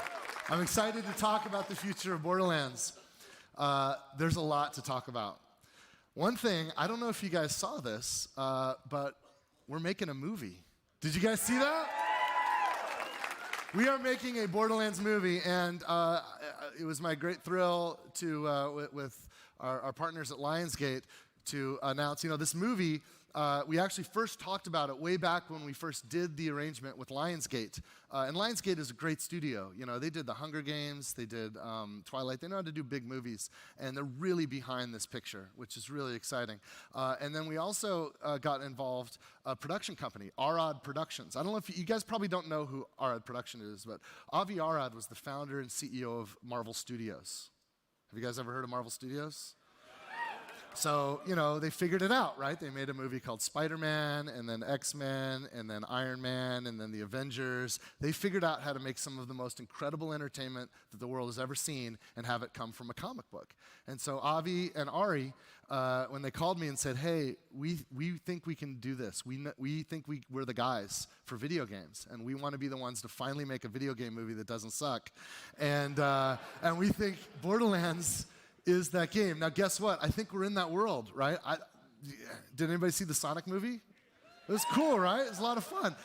I'm excited to talk about the future of Borderlands. There's a lot to talk about. One thing, I don't know if you guys saw this, but we're making a movie. Did you guys see that? We are making a Borderlands movie, and it was my great thrill to, with our partners at Lionsgate, to announce, this movie. We actually first talked about it way back when we first did the arrangement with Lionsgate. And Lionsgate is a great studio. They did The Hunger Games, they did Twilight. They know how to do big movies, and they're really behind this picture, which is really exciting. And then we also got involved a production company, Arad Productions. I don't know if you guys probably don't know who Arad Production is, but Avi Arad was the founder and CEO of Marvel Studios. Have you guys ever heard of Marvel Studios? So, they figured it out, right? They made a movie called Spider-Man, and then X-Men, and then Iron Man, and then the Avengers. They figured out how to make some of the most incredible entertainment that the world has ever seen and have it come from a comic book. And so Avi and Ari, when they called me and said, hey, we think we can do this. We think we're the guys for video games, and we want to be the ones to finally make a video game movie that doesn't suck. And we think Borderlands is that game. Now, guess what? I think we're in that world, right? Did anybody see the Sonic movie? It was cool, right? It was a lot of fun.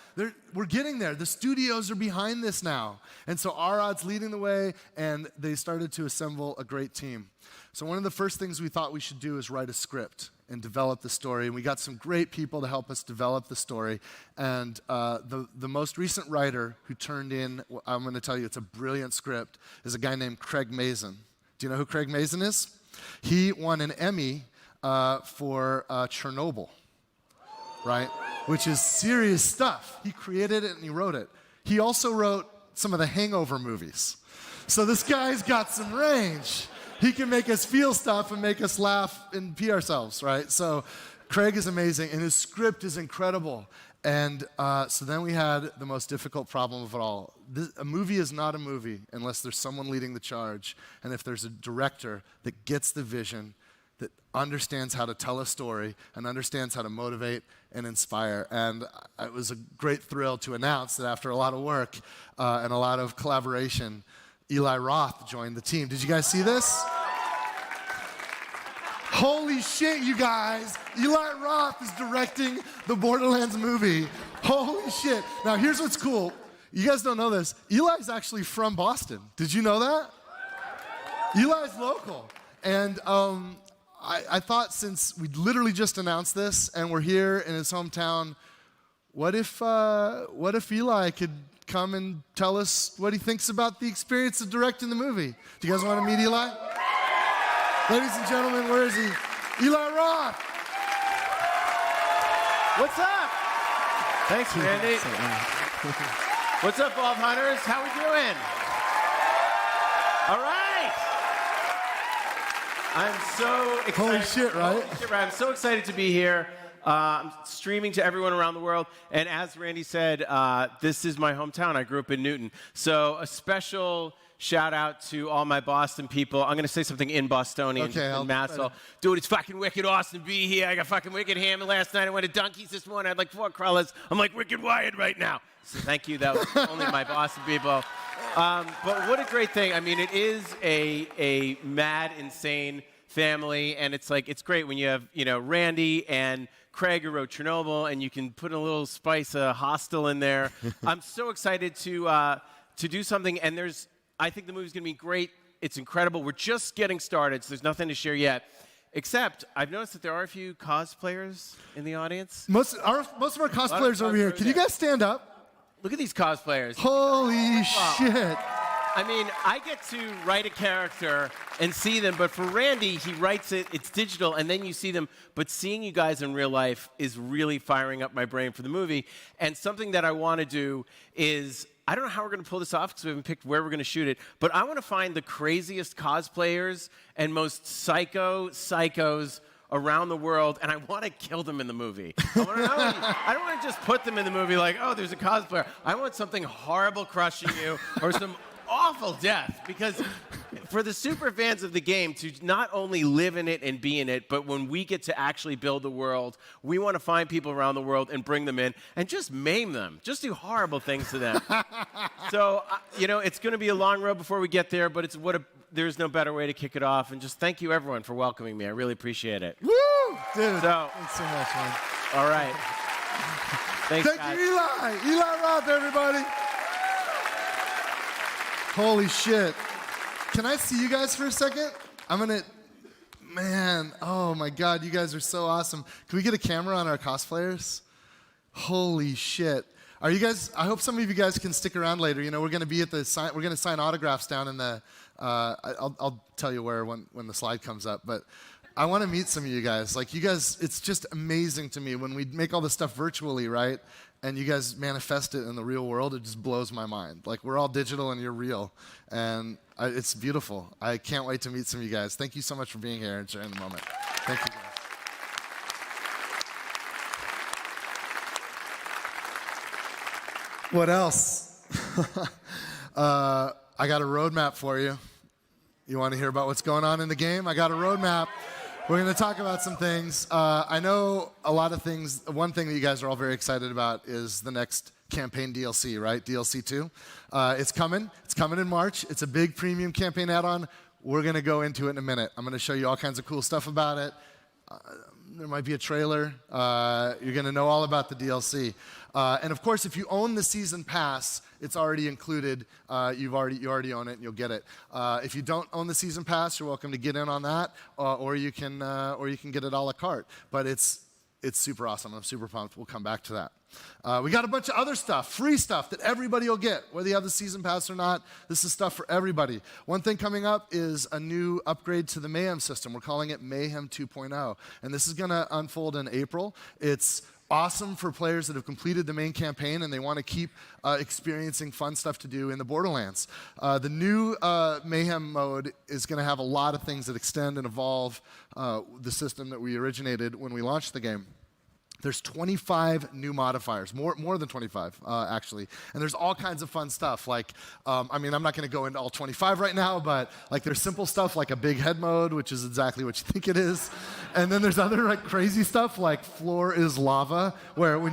We're getting there. The studios are behind this now. And so Arad's leading the way, and they started to assemble a great team. So one of the first things we thought we should do is write a script and develop the story. And we got some great people to help us develop the story. And the most recent writer who turned in, I'm going to tell you, it's a brilliant script, is a guy named Craig Mazin. Do you know who Craig Mazin is? He won an Emmy for Chernobyl, right? Which is serious stuff. He created it and he wrote it. He also wrote some of the Hangover movies. So this guy's got some range. he can make us feel stuff and make us laugh and pee ourselves, right? So Craig is amazing, and his script is incredible. And so then we had the most difficult problem of it all. A movie is not a movie unless there's someone leading the charge, and if there's a director that gets the vision, that understands how to tell a story, and understands how to motivate and inspire. And it was a great thrill to announce that after a lot of work and a lot of collaboration, Eli Roth joined the team. Did you guys see this? Holy shit, you guys. Eli Roth is directing the Borderlands movie. Holy shit. Now, here's what's cool. You guys don't know this. Eli's actually from Boston. Did you know that? Eli's local. And I thought, since we literally just announced this and we're here in his hometown, what if Eli could come and tell us what he thinks about the experience of directing the movie? Do you guys want to meet Eli? Ladies and gentlemen, where is he? Eli Roth. What's up? Thanks, Randy. What's up, Vault Hunters? How we doing? All right. I'm so excited. Holy shit, right? Holy shit, right? I'm so excited to be here. I'm streaming to everyone around the world. And as Randy said, this is my hometown. I grew up in Newton. So a special shout out to all my Boston people. I'm going to say something in Bostonian. Okay, in Massel. Dude, it's fucking wicked awesome to be here. I got fucking wicked hammered last night. I went to Dunkies this morning. I had like 4 crawlers. I'm like wicked wired right now. So thank you. That was only my Boston people. But what a great thing. I mean, it is a mad, insane family. And it's like, it's great when you have, Randy and Craig, who wrote Chernobyl, and you can put a little spice of Hostel in there. I'm so excited to do something. And I think the movie's going to be great. It's incredible. We're just getting started, so there's nothing to share yet. Except, I've noticed that there are a few cosplayers in the audience. Most of our cosplayers over here. Can you guys stand up? Look at these cosplayers. Holy shit. I mean, I get to write a character and see them, but for Randy, he writes it, it's digital, and then you see them. But seeing you guys in real life is really firing up my brain for the movie. And something that I want to do is, I don't know how we're going to pull this off because we haven't picked where we're going to shoot it, but I want to find the craziest cosplayers and most psychos around the world, and I want to kill them in the movie. I don't want to just put them in the movie like, oh, there's a cosplayer. I want something horrible crushing you or some awful death, because for the super fans of the game to not only live in it and be in it, but when we get to actually build the world, we want to find people around the world and bring them in and just maim them, just do horrible things to them. So, it's going to be a long road before we get there, but there's no better way to kick it off. And just thank you, everyone, for welcoming me. I really appreciate it. Woo! Dude, thanks so much, man. All right. Thanks, Thank guys. you, Eli. Eli Roth, everybody. Holy shit. Can I see you guys for a second? Man, oh my God, you guys are so awesome. Can we get a camera on our cosplayers? Holy shit. Are you guys, I hope some of you guys can stick around later. We're going to be at we're going to sign autographs down in the, I'll tell you where when the slide comes up, but I want to meet some of you guys. Like, you guys, it's just amazing to me when we make all this stuff virtually, right? And you guys manifest it in the real world. It just blows my mind. Like, we're all digital and you're real. And it's beautiful. I can't wait to meet some of you guys. Thank you so much for being here and sharing the moment. Thank you, guys. What else? I got a roadmap for you. You want to hear about what's going on in the game? I got a roadmap. We're going to talk about some things. I know a lot of things. One thing that you guys are all very excited about is the next campaign DLC, right? DLC 2. It's coming. It's coming in March. It's a big premium campaign add-on. We're going to go into it in a minute. I'm going to show you all kinds of cool stuff about it. There might be a trailer. You're going to know all about the DLC. And of course, if you own the season pass, it's already included. You already own it, and you'll get it. If you don't own the season pass, you're welcome to get in on that, or you can get it a la carte. But it's super awesome. I'm super pumped. We'll come back to that. We got a bunch of other stuff, free stuff that everybody will get, whether you have the season pass or not. This is stuff for everybody. One thing coming up is a new upgrade to the Mayhem system. We're calling it Mayhem 2.0, and this is going to unfold in April. It's awesome for players that have completed the main campaign and they want to keep experiencing fun stuff to do in the Borderlands. The new Mayhem mode is going to have a lot of things that extend and evolve the system that we originated when we launched the game. There's 25 new modifiers, more than 25, actually. And there's all kinds of fun stuff. Like, I mean, I'm not going to go into all 25 right now, but like there's simple stuff like a big head mode, which is exactly what you think it is. And then there's other like crazy stuff like floor is lava, where when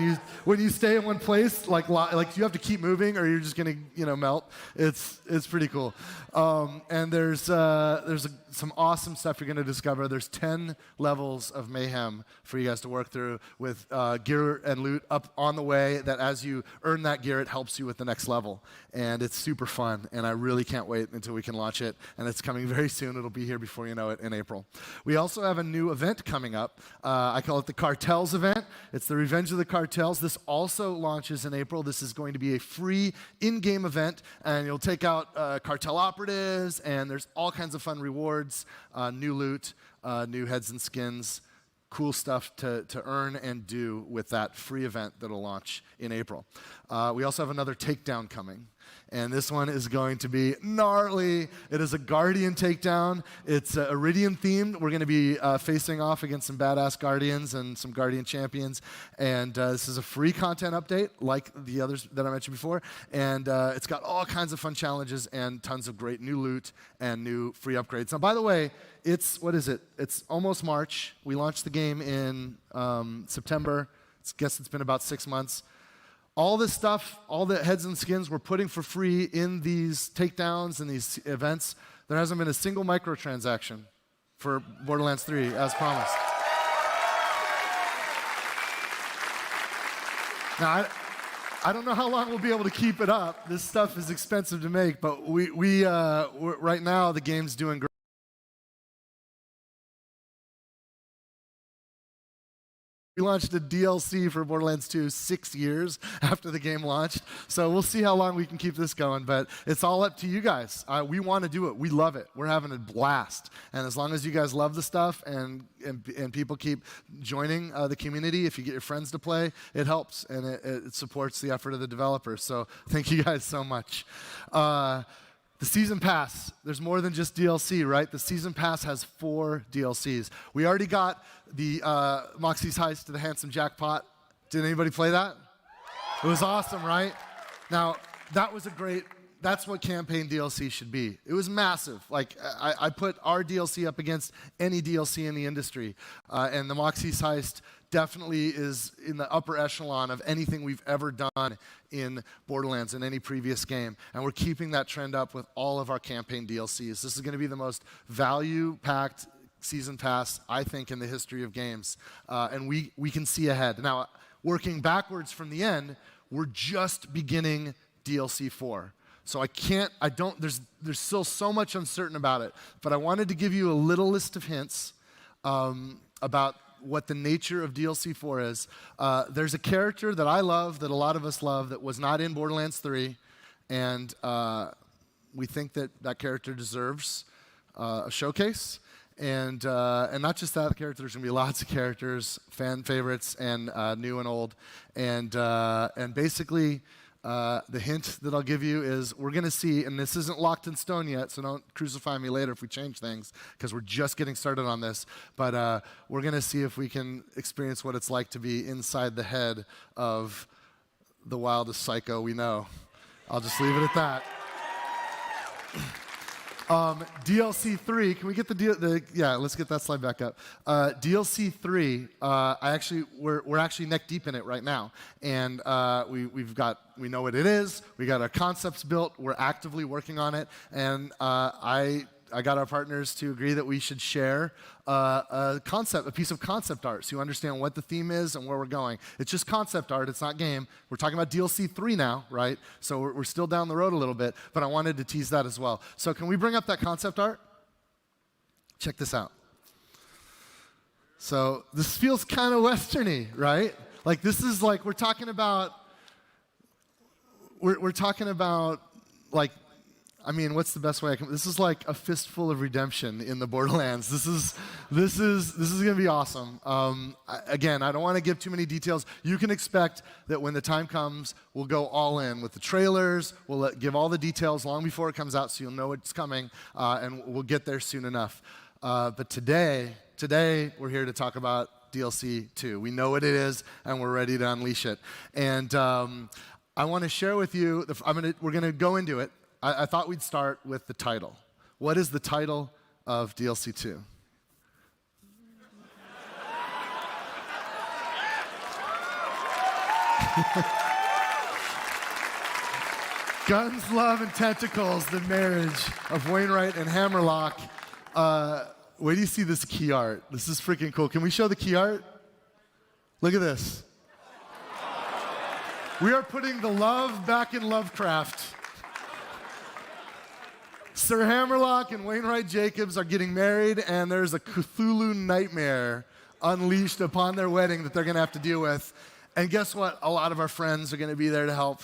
you stay in one place, like you have to keep moving or you're just going to melt. It's pretty cool. And there's some awesome stuff you're going to discover. There's 10 levels of Mayhem for you guys to work through with gear and loot up on the way, that as you earn that gear, it helps you with the next level. And it's super fun, and I really can't wait until we can launch it. And it's coming very soon. It'll be here before you know it in April. We also have a new event coming up. I call it the Cartels event. It's the Revenge of the Cartels. This also launches in April. This is going to be a free in-game event, and you'll take out cartel operatives, and there's all kinds of fun rewards, new loot, new heads and skins, cool stuff to earn and do with that free event that'll launch in April. We also have another takedown coming, and this one is going to be gnarly. It is a Guardian takedown. It's Iridium themed. We're going to be facing off against some badass Guardians and some Guardian champions, and this is a free content update like the others that I mentioned before, and it's got all kinds of fun challenges and tons of great new loot and new free upgrades. Now, by the way, what is it? It's almost March. We launched the game in September. I guess it's been about 6 months. All this stuff, all the heads and skins we're putting for free in these takedowns and these events, there hasn't been a single microtransaction for Borderlands 3, as promised. Now, I don't know how long we'll be able to keep it up. This stuff is expensive to make, but right now the game's doing great. We launched a DLC for Borderlands 2 6 years after the game launched, so we'll see how long we can keep this going, but it's all up to you guys. We want to do it. We love it. We're having a blast, and as long as you guys love the stuff and people keep joining the community, if you get your friends to play, it helps, and it supports the effort of the developers, so thank you guys so much. The Season Pass, there's more than just DLC, right? The Season Pass has 4 DLCs. We already got the Moxie's Heist to the Handsome Jackpot. Did anybody play that? It was awesome, right? Now, that's what campaign DLC should be. It was massive. Like, I put our DLC up against any DLC in the industry, and the Moxie's Heist definitely is in the upper echelon of anything we've ever done in Borderlands in any previous game. And we're keeping that trend up with all of our campaign DLCs. This is going to be the most value-packed season pass, I think, in the history of games. And we can see ahead. Now, working backwards from the end, we're just beginning DLC 4. So there's still so much uncertain about it. But I wanted to give you a little list of hints about what the nature of DLC 4 is. There's a character that I love, that a lot of us love, that was not in Borderlands 3, and we think that character deserves a showcase. And not just that character, there's going to be lots of characters, fan favorites, and new and old. And basically, the hint that I'll give you is we're going to see, and this isn't locked in stone yet, so don't crucify me later if we change things, because we're just getting started on this, but we're going to see if we can experience what it's like to be inside the head of the wildest psycho we know. I'll just leave it at that. DLC 3, can we get yeah, let's get that slide back up. DLC 3, we're actually neck deep in it right now, and we know what it is. We got our concepts built. We're actively working on it, and I got our partners to agree that we should share a piece of concept art, so you understand what the theme is and where we're going. It's just concept art, it's not game. We're talking about DLC 3 now, right? So we're still down the road a little bit, but I wanted to tease that as well. So can we bring up that concept art? Check this out. So this feels kind of Western-y, right? Like this is like, we're talking about like, I mean, what's the best way I can? This is like a fistful of redemption in the Borderlands. This is going to be awesome. Again, I don't want to give too many details. You can expect that when the time comes, we'll go all in with the trailers. We'll give all the details long before it comes out, so you'll know it's coming, and we'll get there soon enough. But today we're here to talk about DLC 2. We know what it is, and we're ready to unleash it. And I want to share with you. We're going to go into it. I thought we'd start with the title. What is the title of DLC 2? Guns, Love, and Tentacles, the marriage of Wainwright and Hammerlock. Where do you see this key art? This is freaking cool. Can we show the key art? Look at this. We are putting the love back in Lovecraft. Sir Hammerlock and Wainwright Jacobs are getting married, and there's a Cthulhu nightmare unleashed upon their wedding that they're going to have to deal with. And guess what? A lot of our friends are going to be there to help.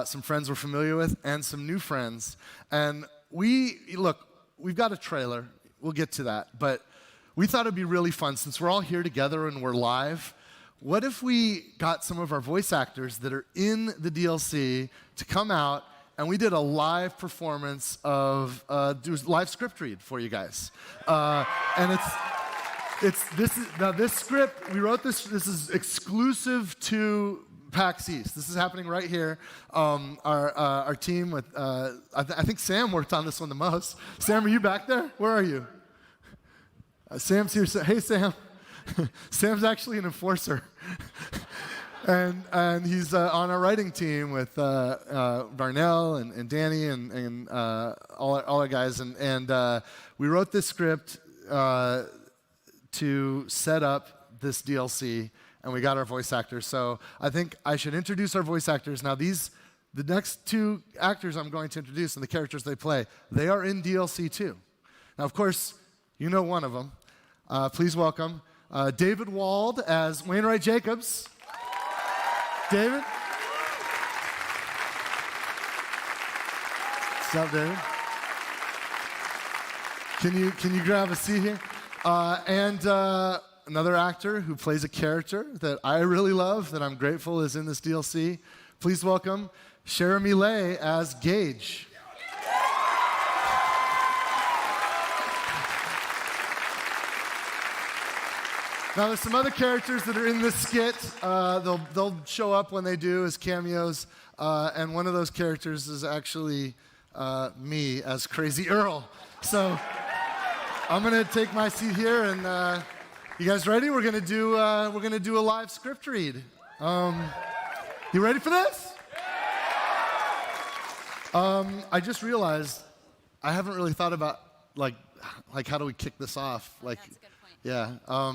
Some friends we're familiar with, and some new friends. And we've got a trailer. We'll get to that. But we thought it'd be really fun, since we're all here together and we're live, what if we got some of our voice actors that are in the DLC to come out, and we did a live performance of live script read for you guys. And this script, we wrote this is exclusive to PAX East. This is happening right here. Our team with, I think Sam worked on this one the most. Sam, are you back there? Where are you? Sam's here. Hey, Sam. Sam's actually an enforcer. And he's on our writing team with Varnell and Danny and all our guys. And we wrote this script to set up this DLC, and we got our voice actors. So I think I should introduce our voice actors. Now the next two actors I'm going to introduce and the characters they play, they are in DLC too. Now, of course, you know one of them. Please welcome David Wald as Wainwright Jacobs. David? What's up, David? Can you grab a seat here? And another actor who plays a character that I really love, that I'm grateful is in this DLC. Please welcome Jeremy Lay as Gage. Now, there's some other characters that are in this skit. They'll show up when they do as cameos, and one of those characters is actually me as Crazy Earl. So I'm gonna take my seat here, and you guys ready? We're gonna do a live script read. You ready for this? I just realized I haven't really thought about like how do we kick this off? Like, that's a good point. Yeah.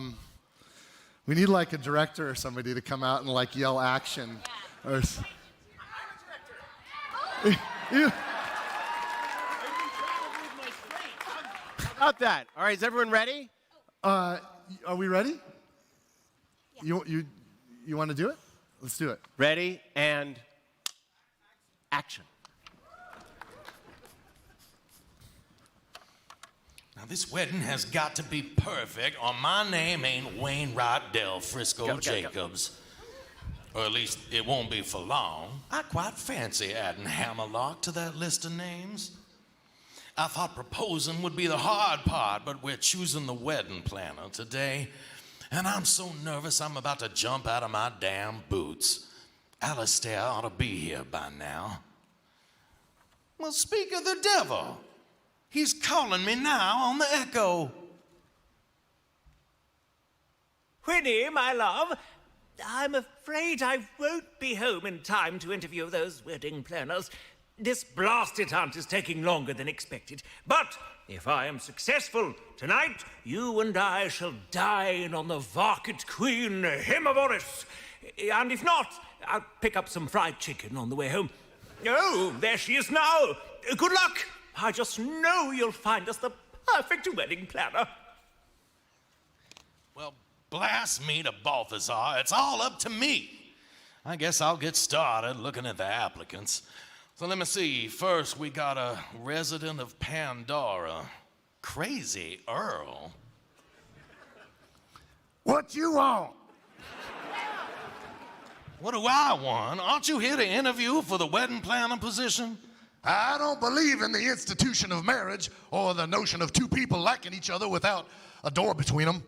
We need like a director or somebody to come out and like yell action. Yeah. Or How about that? All right, is everyone ready? Are we ready? Yeah. You want to do it? Let's do it. Ready and action. Now, this wedding has got to be perfect, or my name ain't Wainwright Del Frisco Jacobs. Or at least it won't be for long. I quite fancy adding Hammerlock to that list of names. I thought proposing would be the hard part, but we're choosing the wedding planner today. And I'm so nervous I'm about to jump out of my damn boots. Alistair ought to be here by now. Well, speak of the devil. He's calling me now on the echo. Winnie, my love, I'm afraid I won't be home in time to interview those wedding planners. This blasted hunt is taking longer than expected. But if I am successful tonight, you and I shall dine on the Varkit Queen Himavoris. And if not, I'll pick up some fried chicken on the way home. Oh, there she is now. Good luck. I just know you'll find us the perfect wedding planner. Well, blast me to Balthazar. It's all up to me. I guess I'll get started looking at the applicants. So let me see. First, we got a resident of Pandora, Crazy Earl. What you want? What do I want? Aren't you here to interview for the wedding planner position? I don't believe in the institution of marriage or the notion of two people liking each other without a door between them.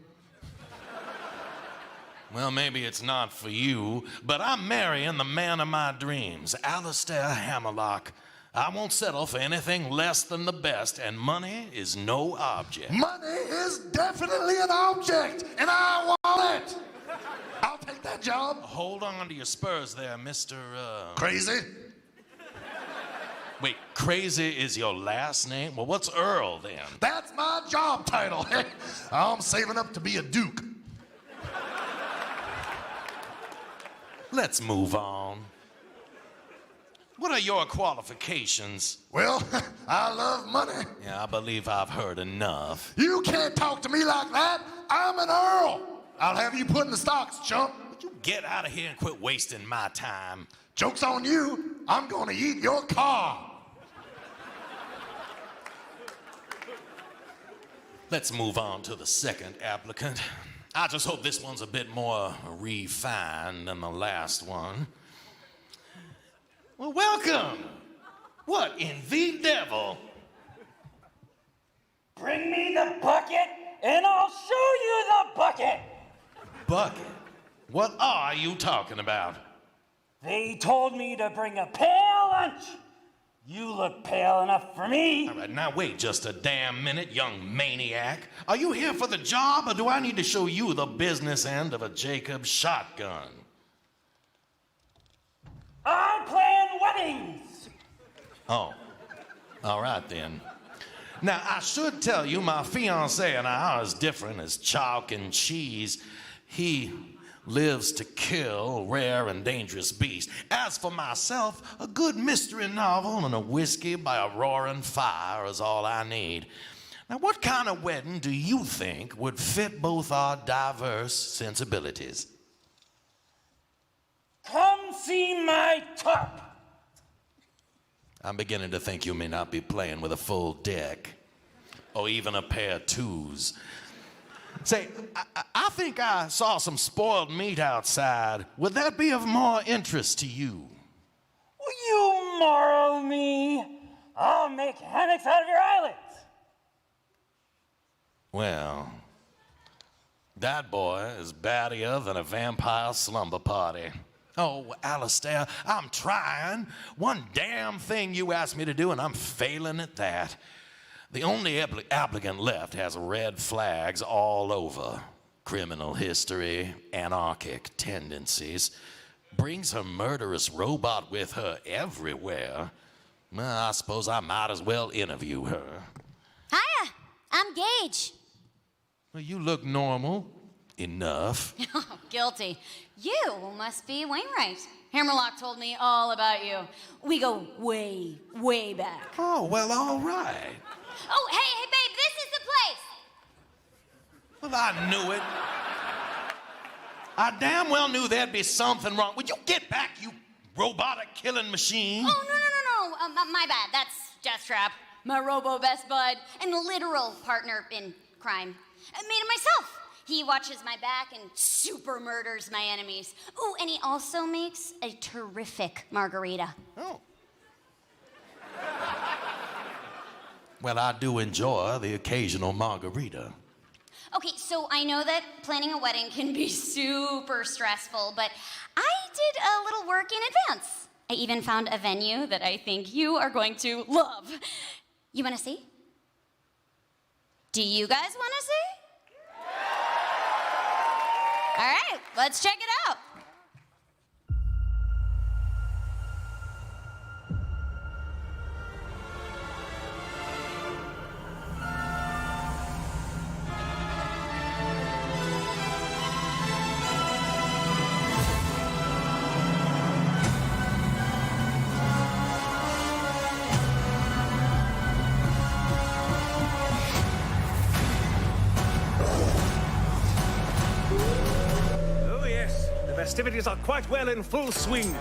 Well, maybe it's not for you, but I'm marrying the man of my dreams, Alistair Hammerlock. I won't settle for anything less than the best, and money is no object. Money is definitely an object, and I want it. I'll take that job. Hold on to your spurs there, Mr. Crazy? Wait, Crazy is your last name? Well, what's Earl then? That's my job title. I'm saving up to be a duke. Let's move on. What are your qualifications? Well, I love money. Yeah, I believe I've heard enough. You can't talk to me like that. I'm an earl. I'll have you put in the stocks, chump. Would you get out of here and quit wasting my time? Joke's on you. I'm gonna eat your car. Let's move on to the second applicant. I just hope this one's a bit more refined than the last one. Well, welcome. What in the devil? Bring me the bucket, and I'll show you the bucket. Bucket? What are you talking about? They told me to bring a pale lunch. You look pale enough for me. All right, now wait just a damn minute, young maniac. Are you here for the job, or do I need to show you the business end of a Jacob shotgun? I plan weddings. Oh, all right then. Now, I should tell you, my fiancé and I are as different as chalk and cheese. He lives to kill rare and dangerous beasts. As for myself, a good mystery novel and a whiskey by a roaring fire is all I need. Now, what kind of wedding do you think would fit both our diverse sensibilities? Come see my top. I'm beginning to think you may not be playing with a full deck, or even a pair of twos. Say, I think I saw some spoiled meat outside. Would that be of more interest to you? Will you moral me? I'll make hammocks out of your islands. Well, that boy is battier than a vampire slumber party. Oh, Alistair, I'm trying. One damn thing you asked me to do, and I'm failing at that. The only applicant left has red flags all over. Criminal history, anarchic tendencies. Brings her murderous robot with her everywhere. Well, I suppose I might as well interview her. Hiya, I'm Gage. Well, you look normal. Enough. Guilty. You must be Wainwright. Hammerlock told me all about you. We go way, way back. Oh, well, all right. Oh, hey, babe, this is the place. Well, I knew it. I damn well knew there'd be something wrong. Would you get back, you robotic killing machine? Oh, no. My bad. That's Deathtrap, my robo best bud, and literal partner in crime. I made it myself. He watches my back and super murders my enemies. Ooh, and he also makes a terrific margarita. Oh. Well, I do enjoy the occasional margarita. Okay, so I know that planning a wedding can be super stressful, but I did a little work in advance. I even found a venue that I think you are going to love. You want to see? Do you guys want to see? All right, let's check it out. Festivities are quite well in full swing.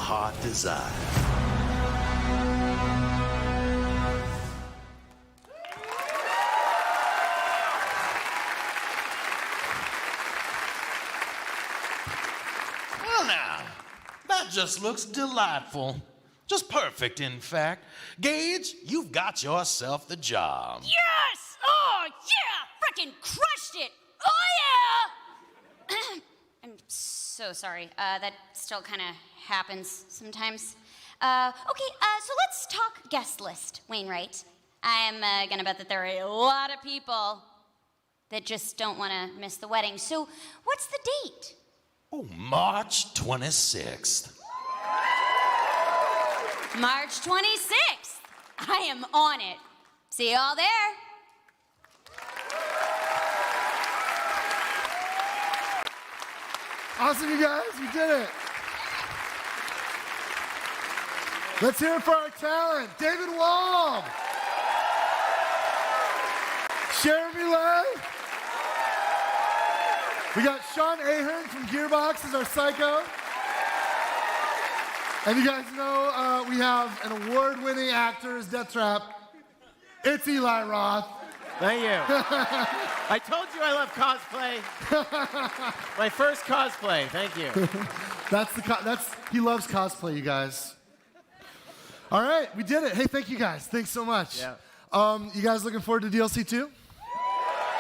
heart desire. Well, now, that just looks delightful. Just perfect, in fact. Gage, you've got yourself the job. Yes! Oh, yeah! Frickin' crushed it! Oh, yeah! I'm so sorry. That still kind of happens sometimes. Okay, so let's talk guest list, Wainwright. I'm gonna bet that there are a lot of people that just don't want to miss the wedding. So, what's the date? Oh, March 26th. March 26th. I am on it. See y'all there. Awesome, you guys. We did it. Let's hear it for our talent. David Wald. Jeremy Lay. We got Sean Ahern from Gearbox as our psycho. And you guys know we have an award-winning actor as Death Trap. It's Eli Roth. Thank you. I told you I love cosplay. My first cosplay. Thank you. He loves cosplay, you guys. All right, we did it. Hey, thank you guys. Thanks so much. Yeah. You guys looking forward to DLC 2?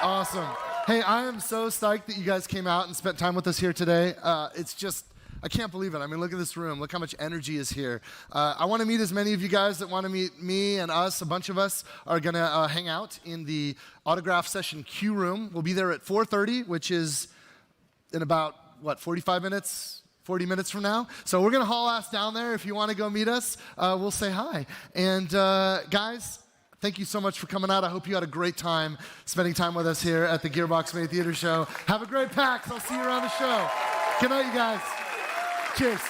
Awesome. Hey, I am so stoked that you guys came out and spent time with us here today. It's just, I can't believe it. I mean, look at this room. Look how much energy is here. I want to meet as many of you guys that want to meet me and us. A bunch of us are going to hang out in the autograph session queue room. We'll be there at 4:30, which is in about, 45 minutes? 40 minutes from now. So we're going to haul ass down there. If you want to go meet us, we'll say hi. And guys, thank you so much for coming out. I hope you had a great time spending time with us here at the Gearbox Made Theater Show. Have a great PAX. I'll see you around the show. Good night, you guys. Cheers.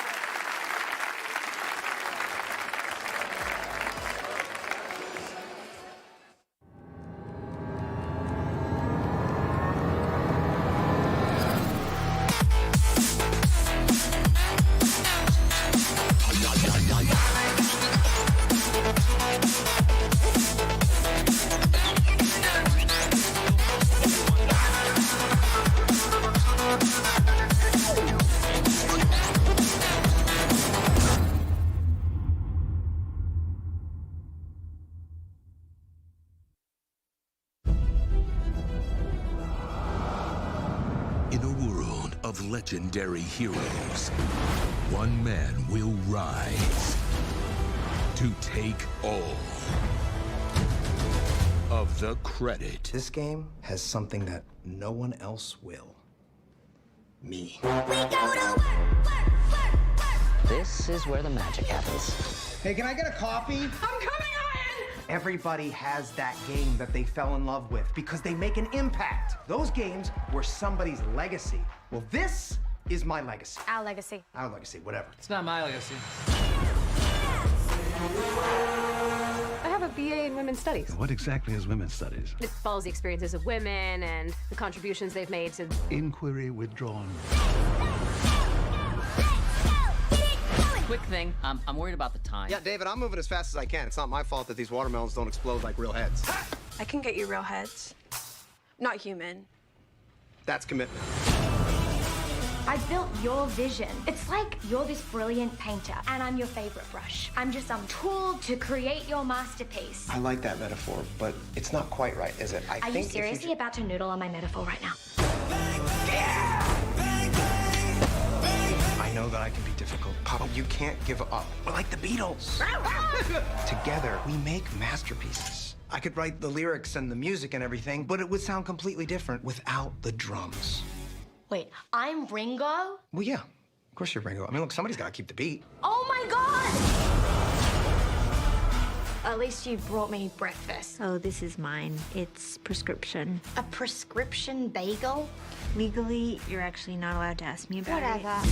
In a world of legendary heroes, one man will rise to take all of the credit. This game has something that no one else will. Me. This is where the magic happens. Hey, can I get a coffee? I'm coming, Ian! Everybody has that game that they fell in love with because they make an impact. Those games were somebody's legacy. Well, this is my legacy. Our legacy. Our legacy, whatever. It's not my legacy. I have a BA in Women's Studies. What exactly is women's studies? It follows the experiences of women and the contributions they've made to... Inquiry withdrawn. Quick thing, I'm worried about the time. Yeah, David, I'm moving as fast as I can. It's not my fault that these watermelons don't explode like real heads. I can get you real heads. Not human. That's commitment. I built your vision. It's like you're this brilliant painter, and I'm your favorite brush. I'm just some tool to create your masterpiece. I like that metaphor, but it's not quite right, is it? Are you seriously about to noodle on my metaphor right now? I know that I can be difficult, Papa. You can't give up. We're like the Beatles. Together, we make masterpieces. I could write the lyrics and the music and everything, but it would sound completely different without the drums. Wait, I'm Ringo? Well, yeah. Of course you're Ringo. I mean, look, somebody's got to keep the beat. Oh my God! At least you brought me breakfast. Oh, this is mine. It's prescription. A prescription bagel? Legally, you're actually not allowed to ask me about it. Whatever.